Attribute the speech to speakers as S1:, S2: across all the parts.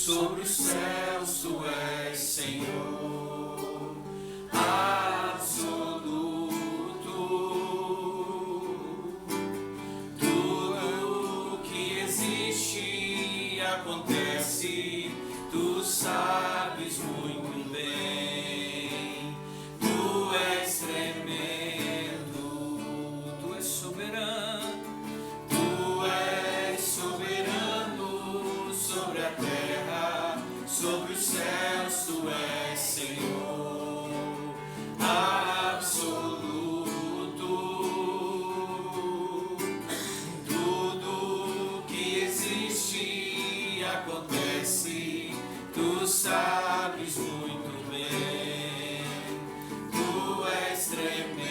S1: sobre os céus tu és Senhor, absoluto. Tudo que existe acontece, tu sabes muito bem. Tu és tremendo, tu és soberano. Tu és soberano sobre a terra, sobre os céus, tu és Senhor, absoluto. Tudo que existe acontece, tu sabes muito bem. Tu és tremendo.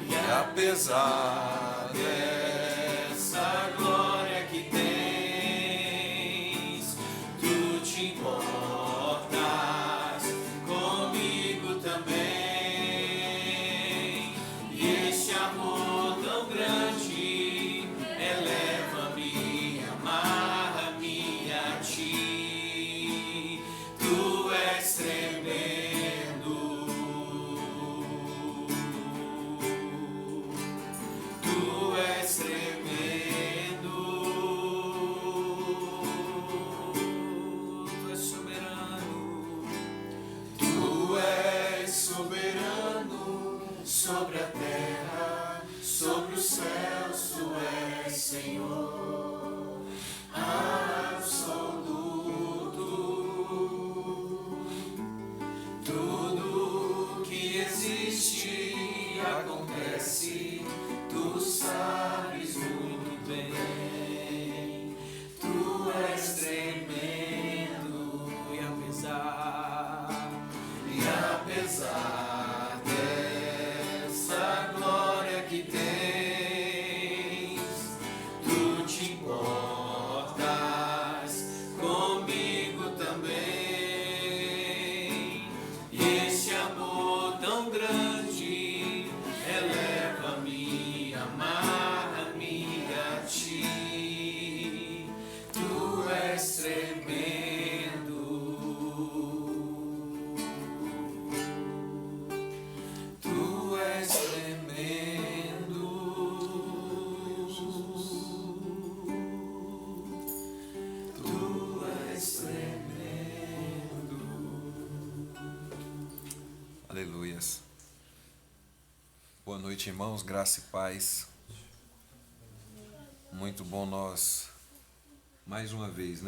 S1: E apesar dessa glória que tens, tu te importas comigo também. E este amor tão grande eleva-me, amarra-me a ti. Tu és tremendo. Tu és tremendo, tu és soberano, tu és soberano sobre a terra, sobre os céus, tu és Senhor, absoluto. Tudo que existe acontece, tu sabes muito bem. Tu és tremendo. E apesar dessa glória que tens, tu te importas comigo também. E este amor tão grande eleva-me, amarra-me a ti. Tu és tremendo. Tu és tremendo. Tu és tremendo.
S2: Aleluias. Boa noite, irmãos, graça e paz. Muito bom nós, mais uma vez,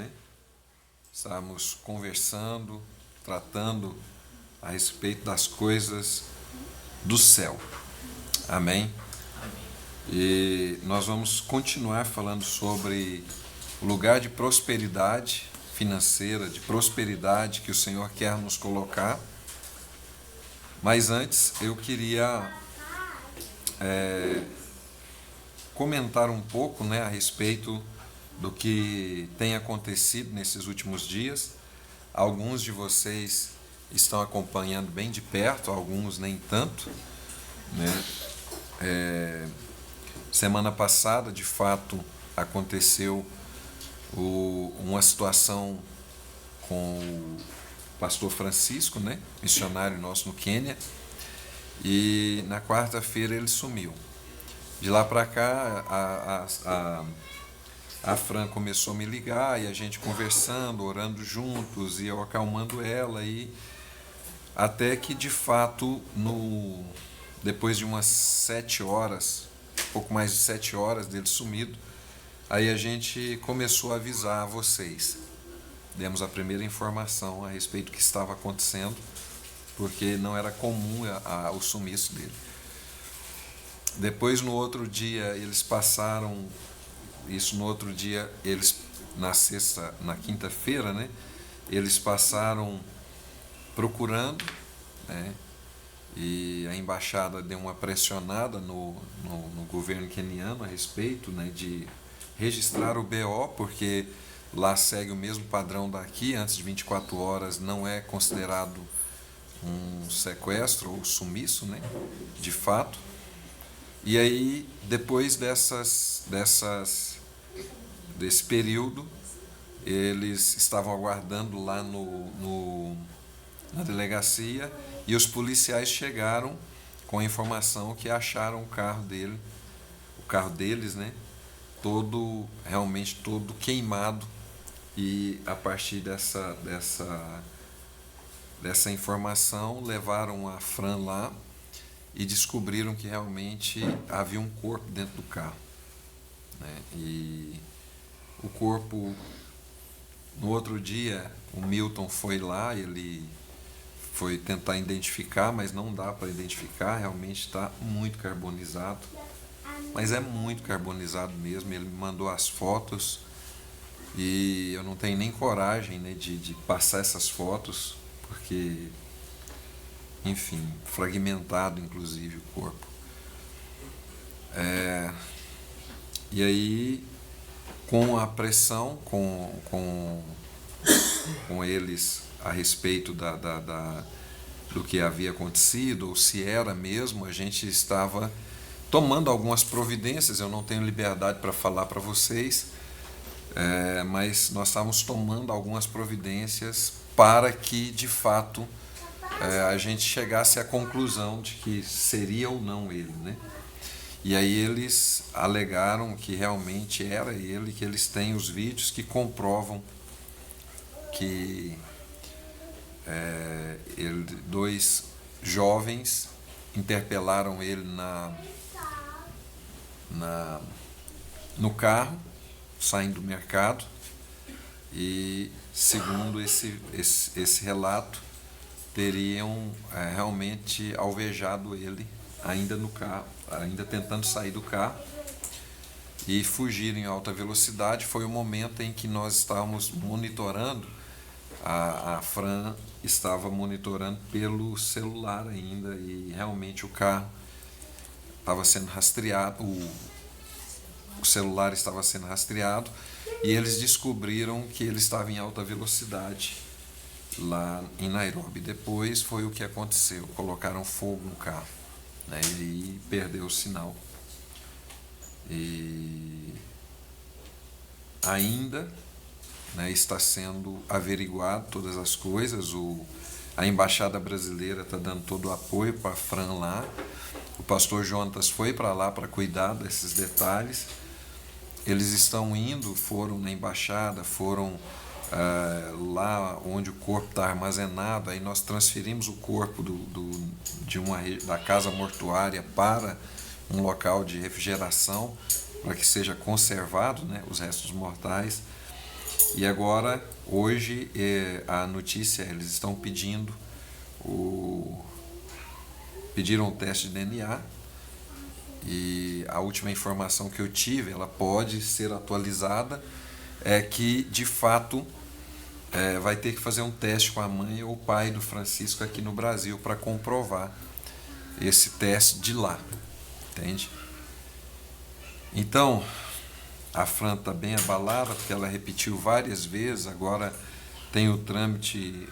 S2: estarmos conversando, tratando a respeito das coisas do céu. Amém? E nós vamos continuar falando sobre o lugar de prosperidade financeira, de prosperidade que o Senhor quer nos colocar. Mas antes eu queria comentar um pouco a respeito do que tem acontecido nesses últimos dias. Alguns de vocês estão acompanhando bem de perto, alguns nem tanto. Semana passada, de fato, aconteceu uma situação com o pastor Francisco, missionário nosso no Quênia, e na quarta-feira ele sumiu. De lá para cá, a Fran começou a me ligar e a gente conversando, orando juntos e eu acalmando ela, e até que de fato, depois de umas 7 horas, pouco mais de 7 horas dele sumido, aí a gente começou a avisar vocês. Demos a primeira informação a respeito do que estava acontecendo, porque não era comum o sumiço dele. Depois, no outro dia, eles passaram, na quinta-feira, eles passaram procurando, e a embaixada deu uma pressionada no governo queniano a respeito, de registrar o BO, porque lá segue o mesmo padrão daqui, antes de 24 horas não é considerado um sequestro ou sumiço, de fato. E aí, depois dessas desse período, eles estavam aguardando lá na delegacia e os policiais chegaram com a informação que acharam o carro deles, né, realmente todo queimado, e a partir dessa informação levaram a Fran lá e descobriram que realmente havia um corpo dentro do carro, né? E o corpo, no outro dia, o Milton foi lá, ele foi tentar identificar, mas não dá para identificar, realmente está muito carbonizado, mas é muito carbonizado mesmo. Ele me mandou as fotos e eu não tenho nem coragem, né, de passar essas fotos, porque, enfim, fragmentado inclusive o corpo. E aí, com a pressão, com eles a respeito do que havia acontecido, ou se era mesmo, a gente estava tomando algumas providências. Eu não tenho liberdade para falar para vocês, mas nós estávamos tomando algumas providências para que, de fato, a gente chegasse à conclusão de que seria ou não ele, né? E aí eles alegaram que realmente era ele, que eles têm os vídeos que comprovam que dois jovens interpelaram ele no carro, saindo do mercado, e, segundo esse relato, teriam realmente alvejado ele ainda no carro, ainda tentando sair do carro e fugir em alta velocidade. Foi o momento em que nós estávamos monitorando, a Fran estava monitorando pelo celular ainda, e realmente o carro estava sendo rastreado, o celular estava sendo rastreado, e eles descobriram que ele estava em alta velocidade lá em Nairobi. Depois foi o que aconteceu, colocaram fogo no carro, né, e perdeu o sinal. E ainda, né, está sendo averiguado todas as coisas. A embaixada brasileira está dando todo o apoio para a Fran lá. O pastor Jonatas foi para lá para cuidar desses detalhes. Eles estão indo, foram na embaixada, foram lá onde o corpo está armazenado. Aí nós transferimos o corpo da casa mortuária para um local de refrigeração, para que seja conservado, né, os restos mortais. E agora, hoje, a notícia, eles estão pediram um teste de DNA, e a última informação que eu tive, ela pode ser atualizada, é que, de fato, vai ter que fazer um teste com a mãe ou o pai do Francisco aqui no Brasil para comprovar esse teste de lá, entende? Então, a Fran está bem abalada, porque ela repetiu várias vezes. Agora tem o trâmite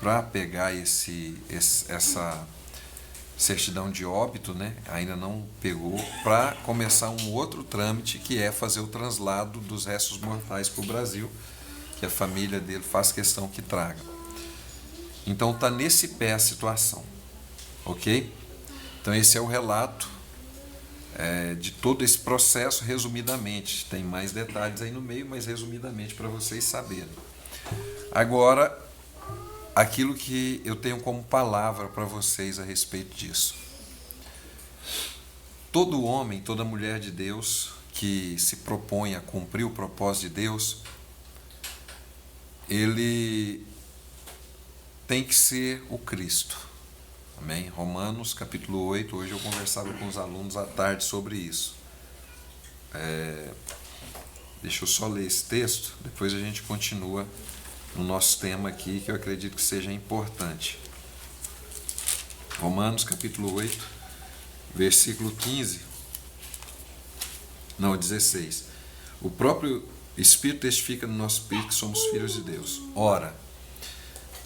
S2: para pegar essa certidão de óbito, né? Ainda não pegou, para começar um outro trâmite, que é fazer o translado dos restos mortais para o Brasil, que a família dele faz questão que traga. Então está nesse pé a situação, ok? Então esse é o relato de todo esse processo, resumidamente. Tem mais detalhes aí no meio, mas resumidamente para vocês saberem. Agora, aquilo que eu tenho como palavra para vocês a respeito disso. Todo homem, toda mulher de Deus que se propõe a cumprir o propósito de Deus, ele tem que ser o Cristo. Amém? Romanos capítulo 8, hoje eu conversava com os alunos à tarde sobre isso. Deixa eu só ler esse texto, depois a gente continua no nosso tema aqui, que eu acredito que seja importante. Romanos capítulo 8, versículo 16. O próprio Espírito testifica no nosso espírito que somos filhos de Deus. Ora,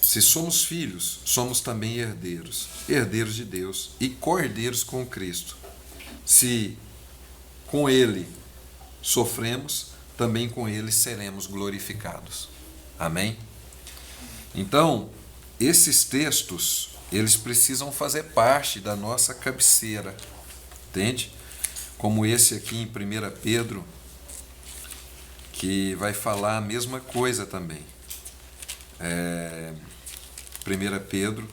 S2: se somos filhos, somos também herdeiros, herdeiros de Deus e co-herdeiros com Cristo. Se com Ele sofremos, também com ele seremos glorificados. Amém? Então, esses textos, eles precisam fazer parte da nossa cabeceira, entende? Como esse aqui em 1 Pedro, que vai falar a mesma coisa também. 1 Pedro,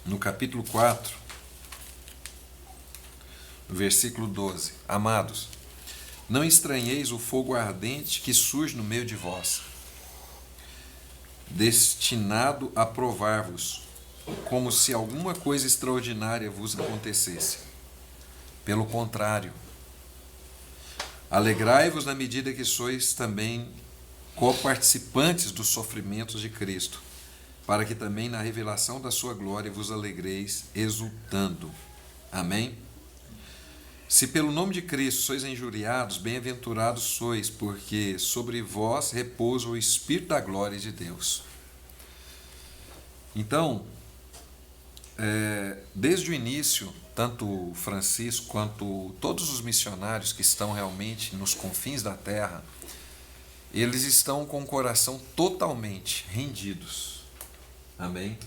S2: no capítulo 4, no versículo 12. Amados, não estranheis o fogo ardente que surge no meio de vós, destinado a provar-vos, como se alguma coisa extraordinária vos acontecesse. Pelo contrário, alegrai-vos na medida que sois também coparticipantes dos sofrimentos de Cristo, para que também na revelação da sua glória vos alegreis, exultando. Amém? Se pelo nome de Cristo sois injuriados, bem-aventurados sois, porque sobre vós repousa o Espírito da glória de Deus. Então, desde o início, tanto Francisco quanto todos os missionários que estão realmente nos confins da terra, eles estão com o coração totalmente rendidos, amém?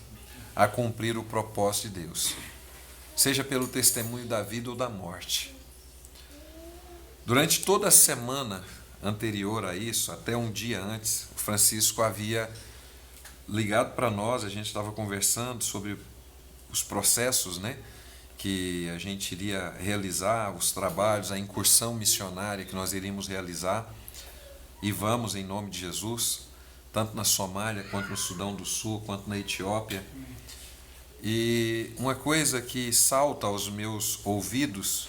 S2: A cumprir o propósito de Deus, seja pelo testemunho da vida ou da morte. Durante toda a semana anterior a isso, até um dia antes, o Francisco havia ligado para nós, a gente estava conversando sobre os processos, né, que a gente iria realizar, os trabalhos, a incursão missionária que nós iríamos realizar, e vamos em nome de Jesus, tanto na Somália, quanto no Sudão do Sul, quanto na Etiópia. E uma coisa que salta aos meus ouvidos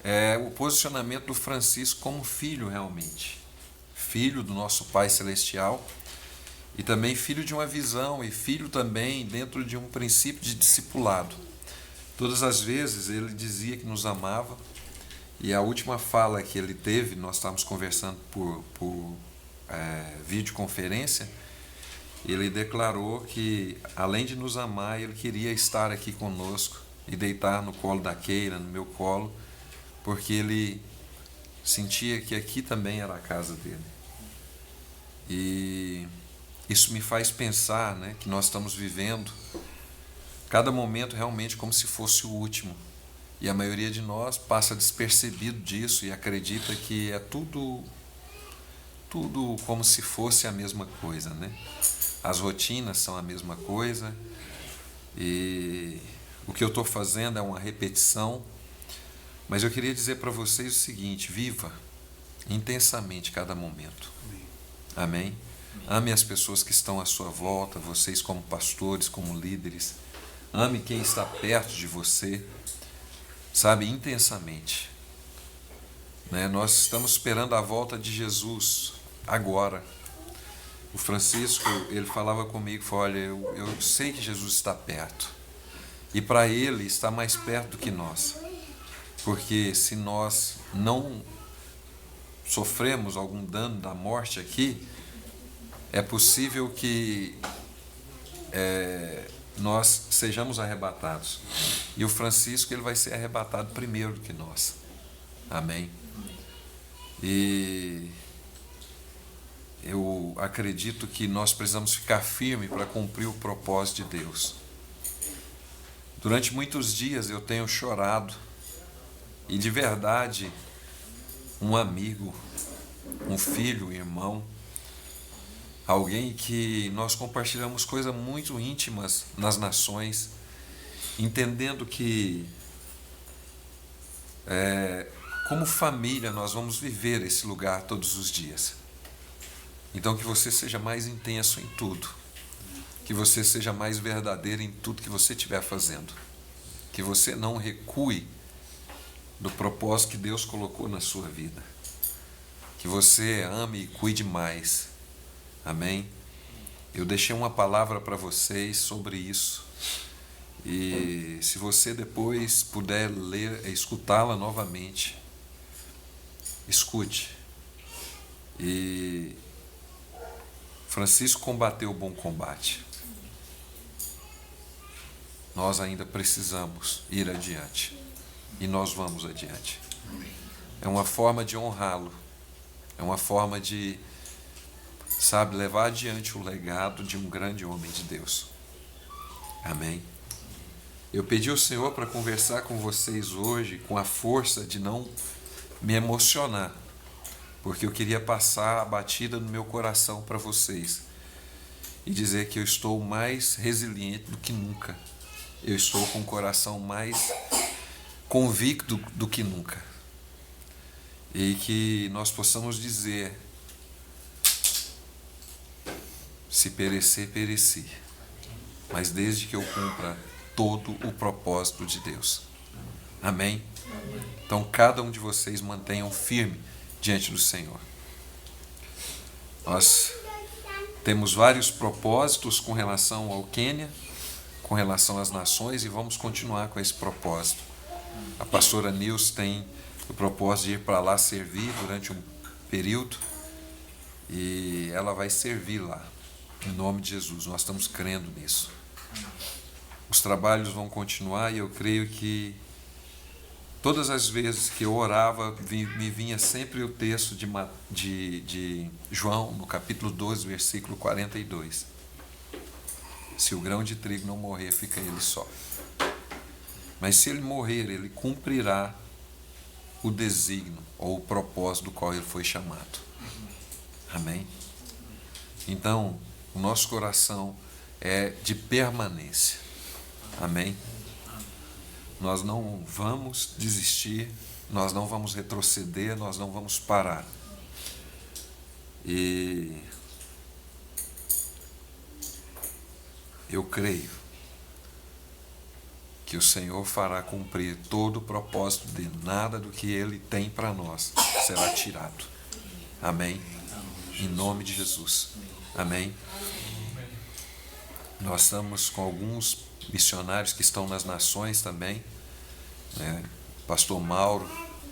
S2: é o posicionamento do Francisco como filho realmente, filho do nosso Pai Celestial, e também filho de uma visão, e filho também dentro de um princípio de discipulado. Todas as vezes ele dizia que nos amava, e a última fala que ele teve, nós estávamos conversando por videoconferência, ele declarou que, além de nos amar, ele queria estar aqui conosco e deitar no colo da Keila, no meu colo, porque ele sentia que aqui também era a casa dele. E isso me faz pensar, né, que nós estamos vivendo cada momento realmente como se fosse o último. E a maioria de nós passa despercebido disso e acredita que é tudo como se fosse a mesma coisa, né? As rotinas são a mesma coisa e o que eu estou fazendo é uma repetição. Mas eu queria dizer para vocês o seguinte: viva intensamente cada momento. Amém? Ame as pessoas que estão à sua volta, vocês como pastores, como líderes. Ame quem está perto de você, sabe, intensamente. Né? Nós estamos esperando a volta de Jesus agora. O Francisco, ele falava comigo, falou, olha, eu sei que Jesus está perto. E para ele está mais perto do que nós. Porque se nós não sofremos algum dano da morte aqui, é possível que nós sejamos arrebatados. E o Francisco, ele vai ser arrebatado primeiro do que nós. Amém? E eu acredito que nós precisamos ficar firmes para cumprir o propósito de Deus. Durante muitos dias eu tenho chorado, e de verdade, um amigo, um filho, um irmão, alguém que nós compartilhamos coisas muito íntimas nas nações, entendendo que como família nós vamos viver esse lugar todos os dias. Então que você seja mais intenso em tudo, que você seja mais verdadeiro em tudo que você estiver fazendo, que você não recue do propósito que Deus colocou na sua vida, que você ame e cuide mais. Amém? Eu deixei uma palavra para vocês sobre isso, e se você depois puder ler, escutá-la novamente, escute. E Francisco combateu o bom combate. Nós ainda precisamos ir adiante, e nós vamos adiante. É uma forma de honrá-lo, É uma forma de, sabe, levar adiante o legado de um grande homem de Deus. Amém? Eu pedi ao Senhor para conversar com vocês hoje com a força de não me emocionar, porque eu queria passar a batida no meu coração para vocês e dizer que eu estou mais resiliente do que nunca. Eu estou com o coração mais convicto do que nunca. E que nós possamos dizer: se perecer, pereci, mas desde que eu cumpra todo o propósito de Deus. Amém? Então cada um de vocês mantenham firme diante do Senhor. Nós temos vários propósitos com relação ao Quênia, com relação às nações, e vamos continuar com esse propósito. A pastora Nilce tem o propósito de ir para lá servir durante um período, e ela vai servir lá, em nome de Jesus. Nós estamos crendo nisso. Os trabalhos vão continuar, e eu creio que todas as vezes que eu orava, me vinha sempre o texto de João, no capítulo 12, versículo 42. Se o grão de trigo não morrer, fica ele só. Mas se ele morrer, ele cumprirá o desígnio ou o propósito do qual ele foi chamado. Amém? Então, o nosso coração é de permanência. Amém? Nós não vamos desistir, nós não vamos retroceder, nós não vamos parar. E eu creio que o Senhor fará cumprir todo o propósito de nada do que Ele tem para nós será tirado. Amém? Em nome de Jesus. Amém? Nós estamos com alguns missionários que estão nas nações também. Pastor Mauro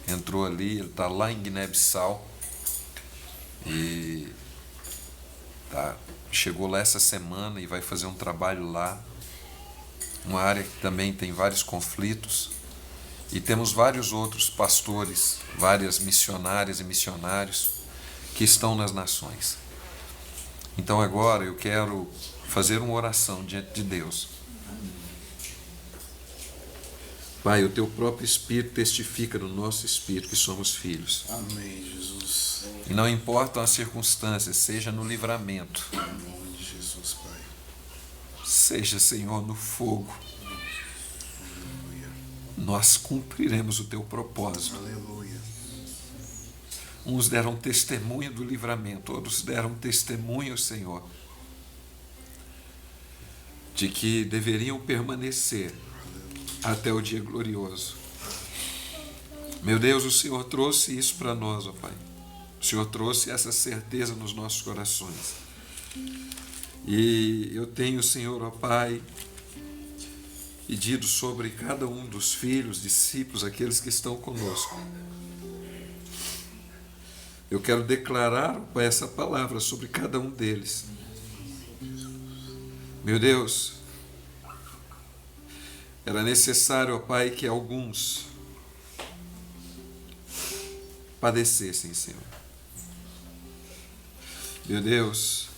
S2: entrou ali, ele está lá em Guiné-Bissau e chegou lá essa semana e vai fazer um trabalho lá, uma área que também tem vários conflitos, e temos vários outros pastores, várias missionárias e missionários que estão nas nações. Então agora eu quero fazer uma oração diante de Deus. Pai, o Teu próprio Espírito testifica no nosso espírito que somos filhos.
S3: Amém, Jesus.
S2: E não importam as circunstâncias, seja no livramento,
S3: Em nome de Jesus, Pai.
S2: seja, Senhor, no fogo,
S3: Aleluia.
S2: nós cumpriremos o Teu propósito.
S3: Aleluia.
S2: Uns deram testemunho do livramento, outros deram testemunho, Senhor, de que deveriam permanecer até o dia glorioso. Meu Deus, o Senhor trouxe isso para nós, ó Pai. O Senhor trouxe essa certeza nos nossos corações. E eu tenho, Senhor, ó Pai, pedido sobre cada um dos filhos, discípulos, aqueles que estão conosco. Eu quero declarar, ó Pai, essa palavra sobre cada um deles. Meu Deus, era necessário, ó Pai, que alguns padecessem, Senhor. Meu Deus,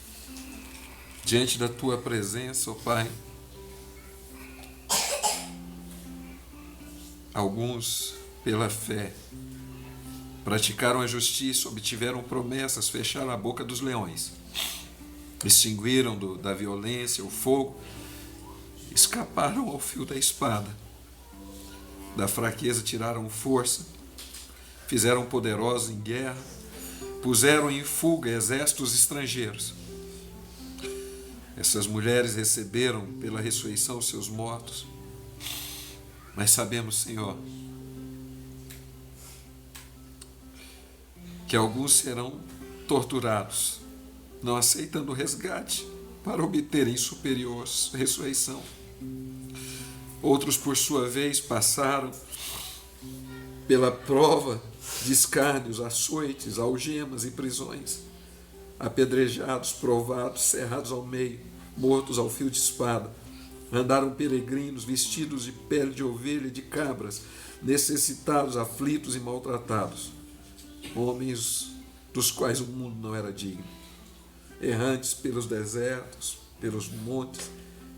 S2: diante da Tua presença, ó Pai, alguns, pela fé, praticaram a justiça, obtiveram promessas, fecharam a boca dos leões, extinguiram da violência, o fogo, escaparam ao fio da espada, da fraqueza tiraram força, fizeram poderosos em guerra, puseram em fuga exércitos estrangeiros. Essas mulheres receberam pela ressurreição seus mortos, mas sabemos, Senhor, que alguns serão torturados, não aceitando o resgate para obterem superior ressurreição. Outros, por sua vez, passaram pela prova de escárnios, açoites, algemas e prisões, apedrejados, provados, cerrados ao meio, mortos ao fio de espada. Andaram peregrinos, vestidos de pele de ovelha e de cabras, necessitados, aflitos e maltratados. Homens dos quais o mundo não era digno. Errantes pelos desertos, pelos montes,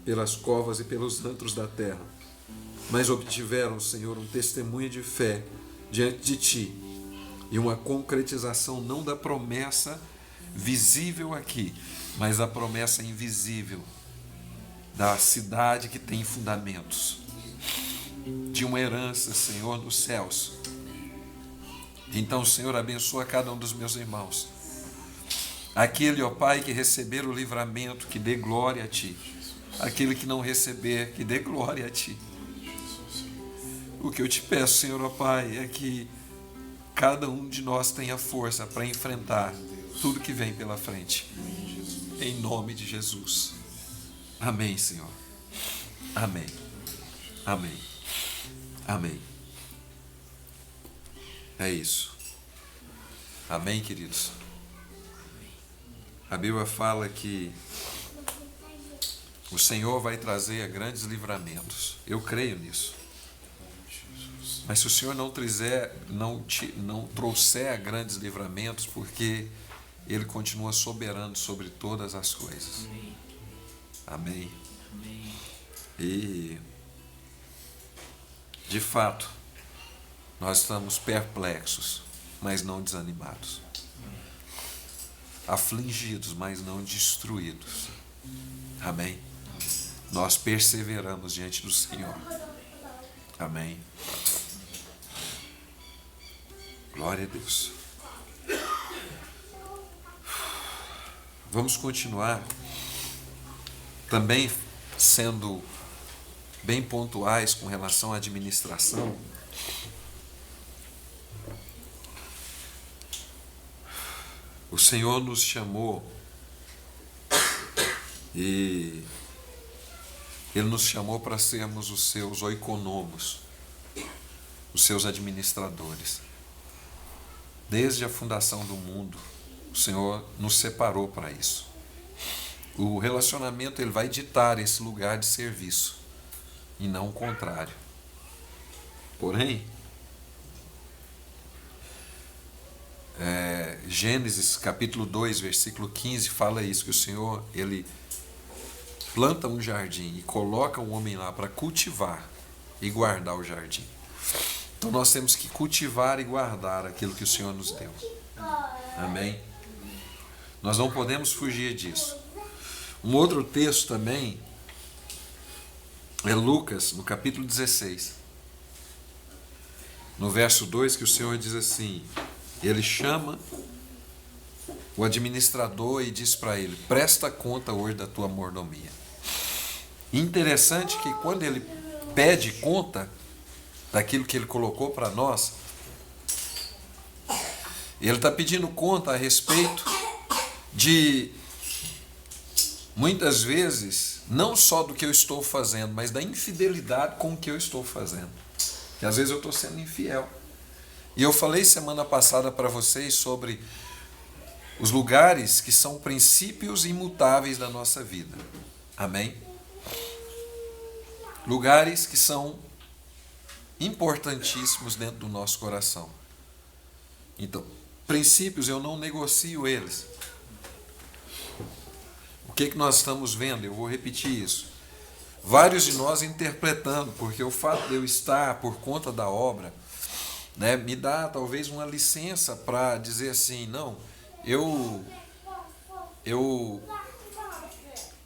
S2: pelas covas e pelos antros da terra. Mas obtiveram, Senhor, um testemunho de fé diante de Ti e uma concretização não da promessa visível aqui, mas da promessa invisível da cidade que tem fundamentos, de uma herança, Senhor, nos céus. Então, Senhor, abençoa cada um dos meus irmãos. Aquele, ó Pai, que receber o livramento, que dê glória a Ti. Aquele que não receber, que dê glória a Ti. O que eu te peço, Senhor, ó Pai, é que cada um de nós tenha força para enfrentar tudo que vem pela frente. Em nome de Jesus. Amém, Senhor. Amém. Amém. Amém. É isso. Amém, queridos? A Bíblia fala que o Senhor vai trazer grandes livramentos. Eu creio nisso. Mas se o Senhor não trouxer grandes livramentos, porque Ele continua soberano sobre todas as coisas. Amém. E, de fato, nós estamos perplexos, mas não desanimados. Afligidos, mas não destruídos. Amém. Nós perseveramos diante do Senhor. Amém. Glória a Deus. Vamos continuar também sendo bem pontuais com relação à administração. O Senhor nos chamou e Ele nos chamou para sermos os seus oikonomos, os seus administradores. Desde a fundação do mundo, o Senhor nos separou para isso. O relacionamento ele vai ditar esse lugar de serviço e não o contrário. Porém, Gênesis capítulo 2, versículo 15 fala isso, que o Senhor ele planta um jardim e coloca um homem lá para cultivar e guardar o jardim. Então nós temos que cultivar e guardar aquilo que o Senhor nos deu. Amém? Nós não podemos fugir disso. Um outro texto também é Lucas, no capítulo 16. No verso 2, que o Senhor diz assim, Ele chama o administrador e diz para ele, presta conta hoje da tua mordomia. Interessante que quando ele pede conta daquilo que ele colocou para nós, ele está pedindo conta a respeito de, muitas vezes, não só do que eu estou fazendo, mas da infidelidade com o que eu estou fazendo. Que às vezes eu estou sendo infiel. E eu falei semana passada para vocês sobre os lugares que são princípios imutáveis da nossa vida. Amém? Lugares que são importantíssimos dentro do nosso coração. Então, princípios eu não negocio eles. O que nós estamos vendo? Eu vou repetir isso. Vários de nós interpretando, porque o fato de eu estar por conta da obra, né, me dá talvez uma licença para dizer assim, não, eu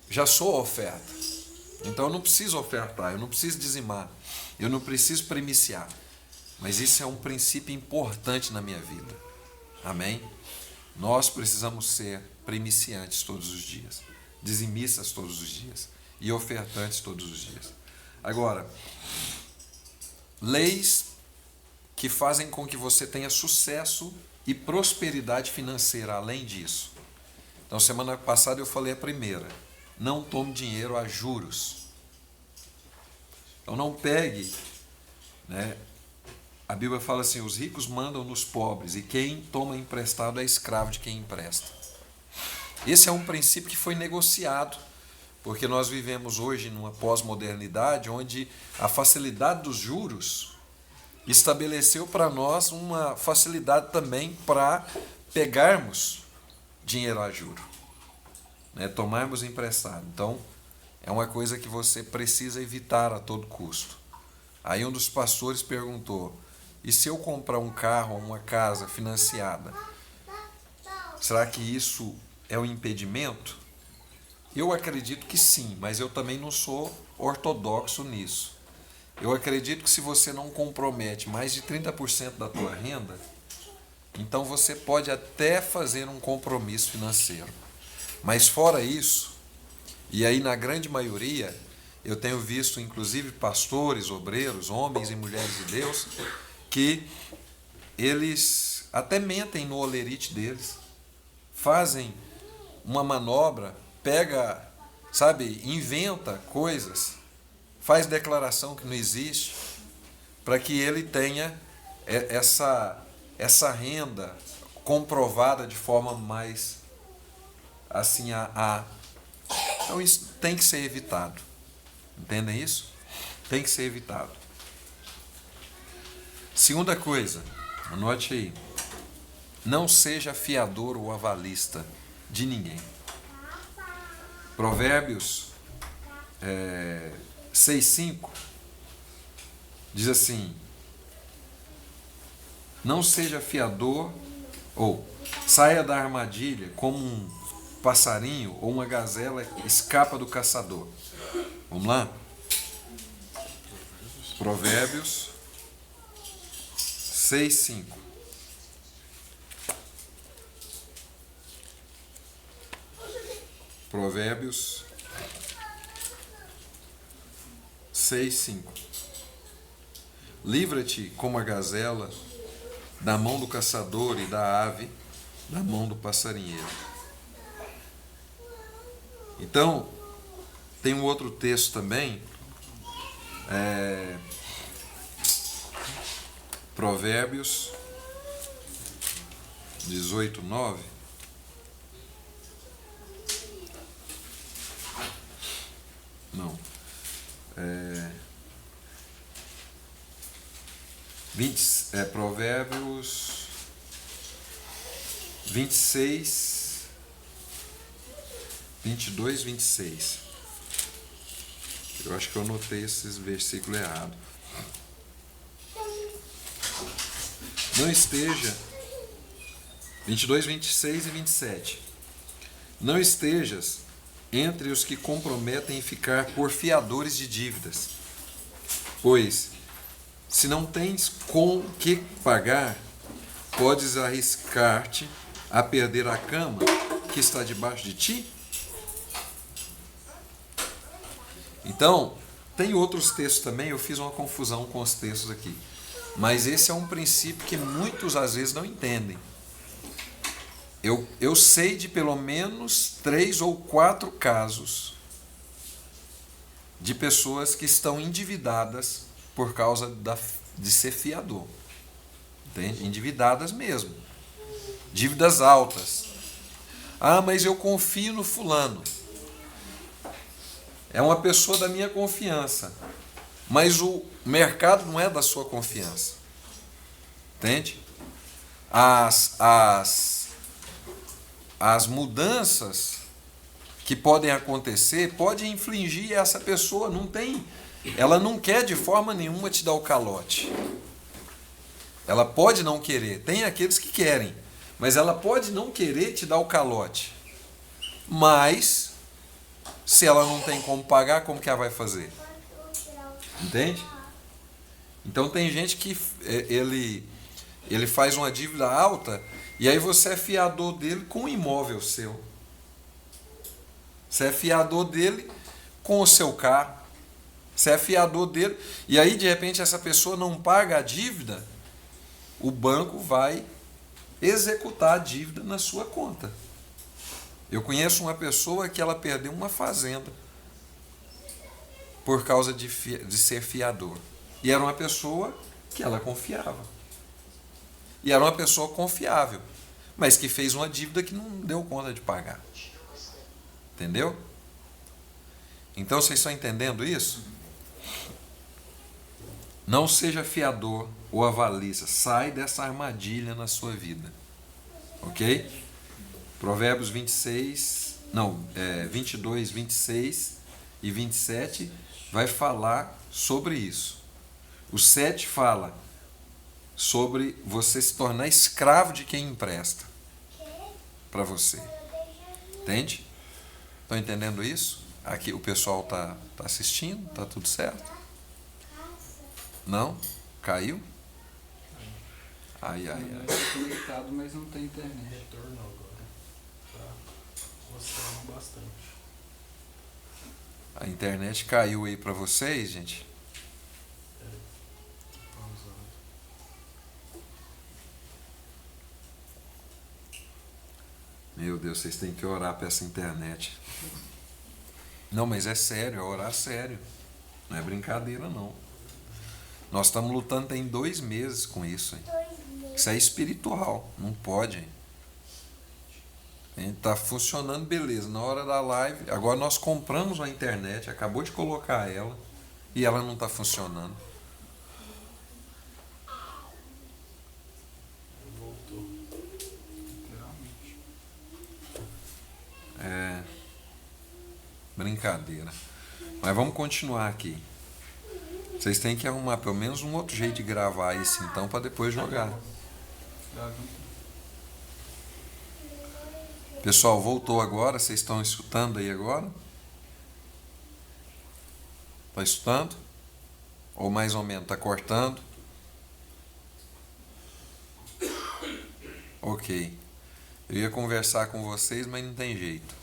S2: já sou oferta, então eu não preciso ofertar, eu não preciso dizimar, eu não preciso primiciar, mas isso é um princípio importante na minha vida, amém? Nós precisamos ser primiciantes todos os dias, dizimistas todos os dias e ofertantes todos os dias. Agora, leis que fazem com que você tenha sucesso e prosperidade financeira além disso. Então, semana passada eu falei a primeira. Não tome dinheiro a juros. Então, não pegue, né? A Bíblia fala assim, os ricos mandam nos pobres e quem toma emprestado é escravo de quem empresta. Esse é um princípio que foi negociado, porque nós vivemos hoje numa pós-modernidade onde a facilidade dos juros estabeleceu para nós uma facilidade também para pegarmos dinheiro a juro, né? Tomarmos emprestado. Então, é uma coisa que você precisa evitar a todo custo. Aí um dos pastores perguntou: e se eu comprar um carro ou uma casa financiada, será que isso é um impedimento? Eu acredito que sim, mas eu também não sou ortodoxo nisso. Eu acredito que se você não compromete mais de 30% da tua renda, então você pode até fazer um compromisso financeiro. Mas fora isso, e aí na grande maioria, eu tenho visto inclusive pastores, obreiros, homens e mulheres de Deus, que eles até mentem no holerite deles, fazem uma manobra, pega, sabe, inventa coisas, faz declaração que não existe, para que ele tenha essa renda comprovada de forma mais assim Então isso tem que ser evitado. Entendem isso? Tem que ser evitado. Segunda coisa, anote aí: não seja fiador ou avalista de ninguém. Provérbios 6:5 diz assim: não seja fiador, ou saia da armadilha como um passarinho ou uma gazela escapa do caçador. Vamos lá? Provérbios 6:5. Provérbios 6:5. Livra-te como a gazela da mão do caçador e da ave da mão do passarinheiro. Então, tem um outro texto também, Provérbios 18:9. Não. Provérbios 26, 22, 26. Eu acho que eu anotei esses versículos errados. Não esteja, 22, 26 e 27. Não estejas entre os que comprometem ficar por fiadores de dívidas, pois, se não tens com que pagar, podes arriscar-te a perder a cama que está debaixo de ti? Então, tem outros textos também, eu fiz uma confusão com os textos aqui, mas esse é um princípio que muitos às vezes não entendem. Eu sei de pelo menos 3 ou 4 casos de pessoas que estão endividadas por causa de ser fiador. Entende? Endividadas mesmo. Dívidas altas. Ah, mas eu confio no fulano. É uma pessoa da minha confiança. Mas o mercado não é da sua confiança. Entende? As mudanças que podem acontecer podem infligir, essa pessoa ela não quer de forma nenhuma te dar o calote. Ela pode não querer, tem aqueles que querem, mas ela pode não querer te dar o calote. Mas, se ela não tem como pagar, como que ela vai fazer? Entende? Então tem gente que ele faz uma dívida alta e aí você é fiador dele com o imóvel seu. Você é fiador dele com o seu carro. Você é fiador dele. E aí, de repente, essa pessoa não paga a dívida, o banco vai executar a dívida na sua conta. Eu conheço uma pessoa que ela perdeu uma fazenda por causa de ser fiador. E era uma pessoa que ela confiava. E era uma pessoa confiável, mas que fez uma dívida que não deu conta de pagar. Entendeu? Então vocês estão entendendo isso? Não seja fiador ou avalista. Sai dessa armadilha na sua vida. Ok? Provérbios 22, 26 e 27 vai falar sobre isso. O 7 fala sobre você se tornar escravo de quem empresta para você. Entende? Estão entendendo isso? Aqui o pessoal tá assistindo? Tá tudo certo? Não? Caiu? Ai.
S4: Estou conectado, mas não tem internet.
S1: Retornou agora. Tá oscilando bastante.
S2: A internet caiu aí para vocês, gente?
S1: Pausando.
S2: Meu Deus, vocês têm que orar para essa internet. Não, mas é sério, é orar sério. Não é brincadeira, não. Nós estamos lutando tem 2 meses com isso. Hein? Isso é espiritual, não pode. Está funcionando, beleza. Na hora da live, agora nós compramos a internet, acabou de colocar ela, e ela não está funcionando.
S1: Voltou.
S4: Literalmente.
S2: É brincadeira. Mas vamos continuar aqui. Vocês têm que arrumar pelo menos um outro jeito de gravar isso então para depois jogar. Pessoal, voltou agora? Vocês estão escutando aí agora? Está escutando? Ou mais ou menos, está cortando? Ok. Eu ia conversar com vocês, mas não tem jeito.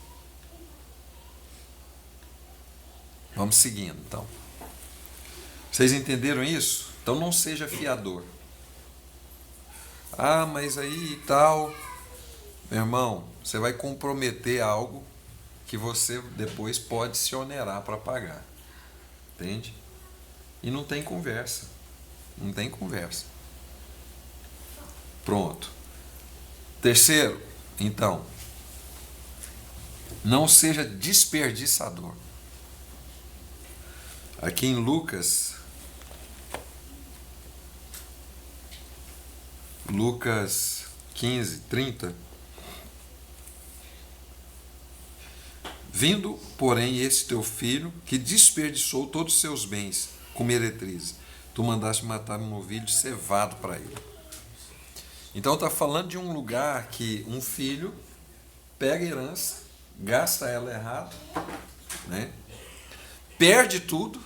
S2: Vamos seguindo, então. Vocês entenderam isso? Então não seja fiador. Ah, mas aí e tal. Meu irmão, você vai comprometer algo que você depois pode se onerar para pagar. Entende? E não tem conversa. Não tem conversa. Pronto. Terceiro, então, não seja desperdiçador. Aqui em Lucas 15, 30. Vindo, porém, esse teu filho, que desperdiçou todos os seus bens com meretrizes, tu mandaste matar um novilho cevado para ele. Então está falando de um lugar que um filho pega a herança, gasta ela errado, né? Perde tudo,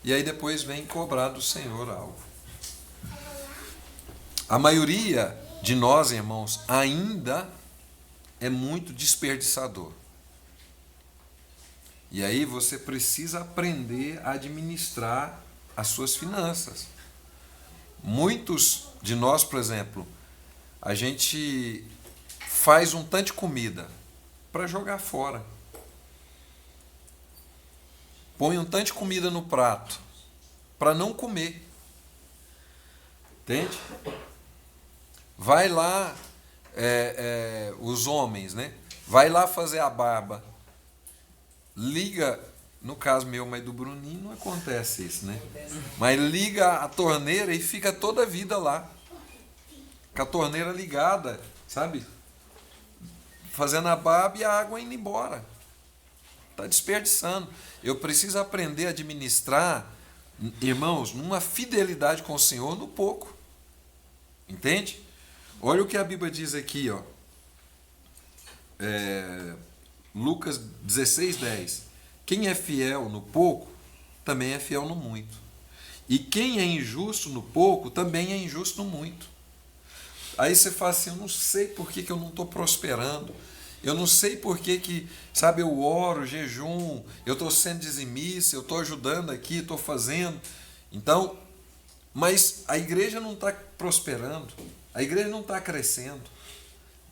S2: e aí depois vem cobrar do Senhor algo. A maioria de nós, irmãos, ainda é muito desperdiçador. E aí você precisa aprender a administrar as suas finanças. Muitos de nós, por exemplo, a gente faz um tanto de comida para jogar fora. Põe um tanto de comida no prato para não comer. Entende? Vai lá, os homens, né? Vai lá fazer a barba. Liga, no caso meu, mas do Bruninho não acontece isso, né? Mas liga a torneira e fica toda a vida lá. Com a torneira ligada, sabe? Fazendo a barba e a água indo embora. Está desperdiçando. Eu preciso aprender a administrar, irmãos, numa fidelidade com o Senhor no pouco. Entende? Olha o que a Bíblia diz aqui, ó. Lucas 16, 10. Quem é fiel no pouco, também é fiel no muito. E quem é injusto no pouco, também é injusto no muito. Aí você fala assim, eu não sei por que eu não estou prosperando. Eu não sei por que, sabe, eu oro, jejum, eu estou sendo dizimista, eu estou ajudando aqui, estou fazendo. Então, mas a igreja não está prosperando, a igreja não está crescendo.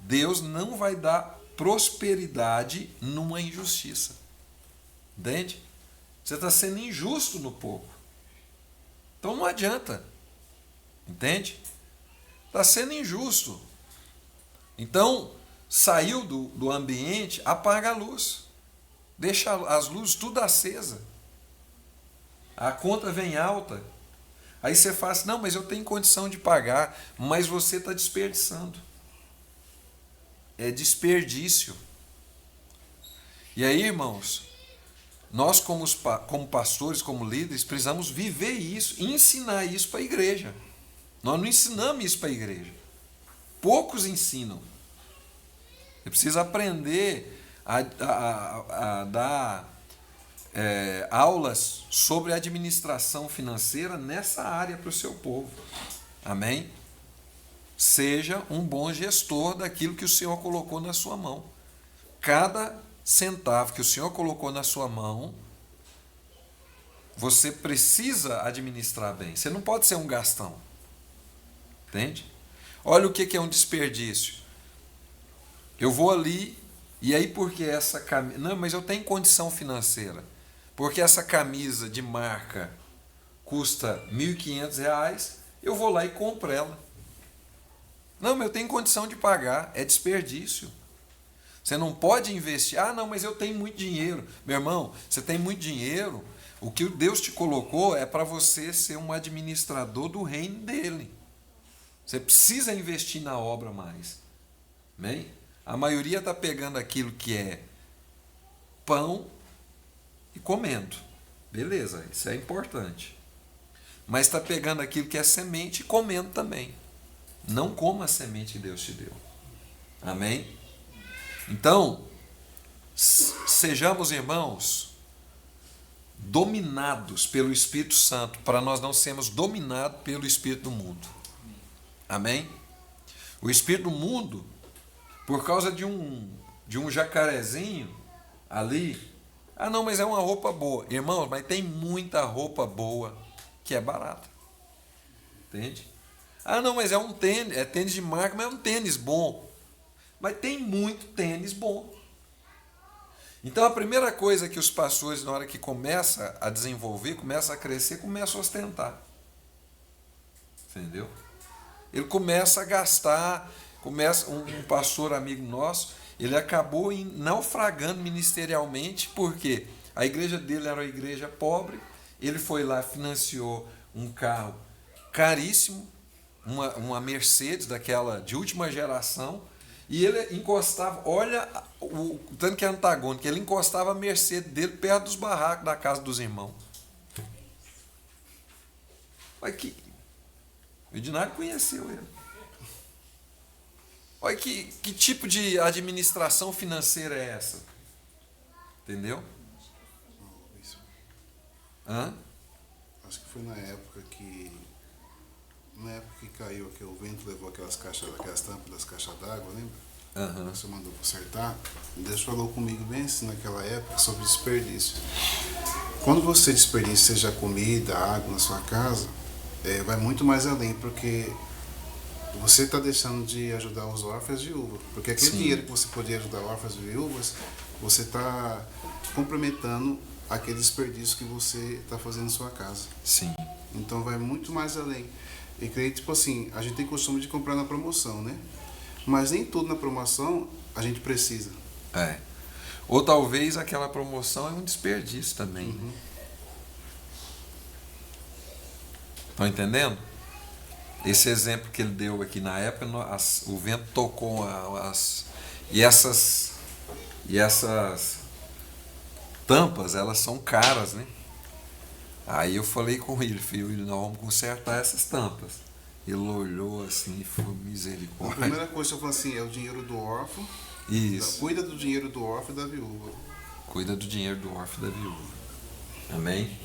S2: Deus não vai dar prosperidade numa injustiça. Entende? Você está sendo injusto no pouco. Então não adianta. Entende? Está sendo injusto. Então, saiu do ambiente, apaga a luz. Deixa as luzes tudo acesa. A conta vem alta. Aí você fala assim, não, mas eu tenho condição de pagar, mas você está desperdiçando. é desperdício. E aí, irmãos, nós como pastores, como líderes, precisamos viver isso e ensinar isso para a igreja. Nós não ensinamos isso para a igreja. Poucos ensinam. Você precisa aprender a dar aulas sobre administração financeira nessa área para o seu povo. Amém? Seja um bom gestor daquilo que o Senhor colocou na sua mão. Cada centavo que o Senhor colocou na sua mão, você precisa administrar bem. Você não pode ser um gastão. Entende? Olha o que é um desperdício. Eu vou ali, e aí porque essa camisa... Não, mas eu tenho condição financeira. Porque essa camisa de marca custa R$ 1.500, eu vou lá e compro ela. Não, mas eu tenho condição de pagar. É desperdício. Você não pode investir. Ah, não, mas eu tenho muito dinheiro. Meu irmão, você tem muito dinheiro. O que Deus te colocou é para você ser um administrador do reino dele. Você precisa investir na obra mais. Amém? A maioria está pegando aquilo que é pão e comendo. Beleza, isso é importante. Mas está pegando aquilo que é semente e comendo também. Não coma a semente que Deus te deu. Amém? Então, sejamos, irmãos, dominados pelo Espírito Santo, para nós não sermos dominados pelo Espírito do mundo. Amém? O Espírito do mundo, por causa de um jacarezinho ali, ah não, mas é uma roupa boa. Irmãos, mas tem muita roupa boa que é barata. Entende? Ah não, mas é um tênis, é tênis de marca, mas é um tênis bom. Mas tem muito tênis bom. Então a primeira coisa que os pastores, na hora que começa a desenvolver, começa a crescer, começa a ostentar. Entendeu? Ele começa a gastar, um pastor amigo nosso, ele acabou naufragando ministerialmente, porque a igreja dele era uma igreja pobre, ele foi lá, financiou um carro caríssimo, uma Mercedes daquela de última geração, e ele encostava, olha o tanto que é antagônico, ele encostava a Mercedes dele perto dos barracos da casa dos irmãos. Mas que o Edinardo conheceu ele. Olha que tipo de administração financeira é essa? Entendeu? Hã?
S3: Acho que foi na época que caiu, que o vento levou aquelas tampas das caixas d'água, lembra?
S2: Uhum.
S3: Você mandou consertar. Deus falou comigo bem assim naquela época sobre desperdício. Quando você desperdiça, seja comida, água na sua casa, vai muito mais além, porque você está deixando de ajudar os órfãos e viúvas. Porque aquele dinheiro que você poderia ajudar órfãos e viúvas, você está complementando aquele desperdício que você está fazendo na sua casa.
S2: Sim.
S3: Então vai muito mais além. E creio, tipo assim, a gente tem costume de comprar na promoção, né? Mas nem tudo na promoção a gente precisa.
S2: Ou talvez aquela promoção é um desperdício também.
S3: Uhum.
S2: Estão entendendo? Esse exemplo que ele deu aqui na época, o vento tocou e essas tampas, elas são caras, né? Aí eu falei com ele, filho, nós vamos consertar essas tampas. Ele olhou assim e falou, misericórdia.
S3: A primeira coisa que eu falo assim, é o dinheiro do órfão.
S2: Isso.
S3: Cuida do dinheiro do órfão e da viúva.
S2: Cuida do dinheiro do órfão e da viúva. Amém?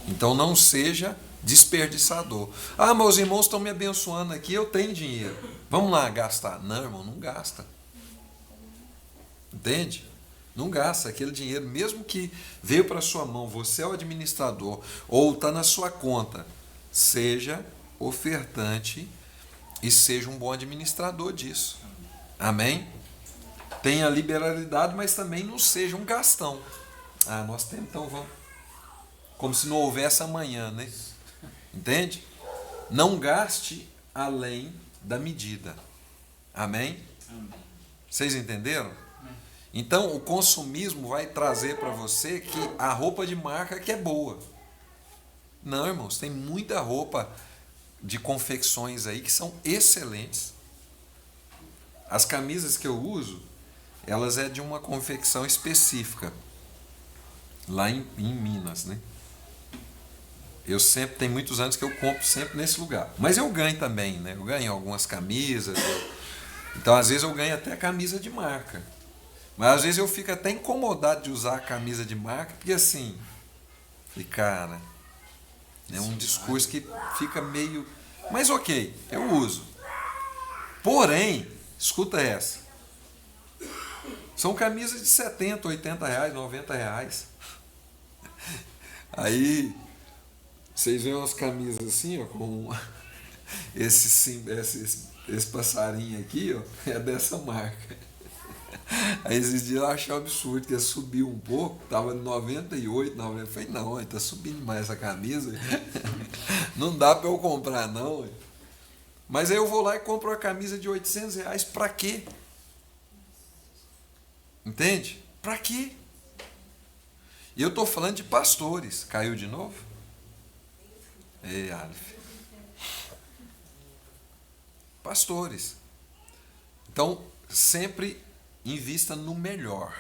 S2: Então não seja desperdiçador. Ah, meus irmãos estão me abençoando aqui, eu tenho dinheiro. Vamos lá gastar. Não, irmão, não gasta. Entende? Não gasta aquele dinheiro, mesmo que veio para sua mão, você é o administrador, ou está na sua conta, seja ofertante e seja um bom administrador disso. Amém? Tenha liberalidade, mas também não seja um gastão. Ah, nós temos, então vamos. Como se não houvesse amanhã, né? Entende? Não gaste além da medida. Amém? Vocês entenderam? Então, o consumismo vai trazer para você que a roupa de marca que é boa. Não, irmãos, tem muita roupa de confecções aí que são excelentes. as camisas que eu uso, elas é de uma confecção específica, lá em Minas, né? Eu sempre, tem muitos anos que eu compro sempre nesse lugar. Mas eu ganho também, né? Eu ganho algumas camisas. Então, às vezes, eu ganho até camisa de marca. Mas, às vezes, eu fico até incomodado de usar a camisa de marca, porque, assim, falei, cara, é um discurso que fica meio... Mas, ok, eu uso. Porém, escuta essa. São camisas de 70, 80 reais, 90 reais. Aí... Vocês veem umas camisas assim, ó, com esse passarinho aqui, ó, é dessa marca. Aí esses dias eu achei um absurdo, que subiu um pouco, tava 98, 90, eu falei, não, tá subindo mais essa camisa, não dá para eu comprar não. Mas aí eu vou lá e compro uma camisa de 800 reais, pra quê? Entende? Pra quê? E eu tô falando de pastores, caiu de novo? Ei, Aleph. Pastores. Então, sempre invista no melhor,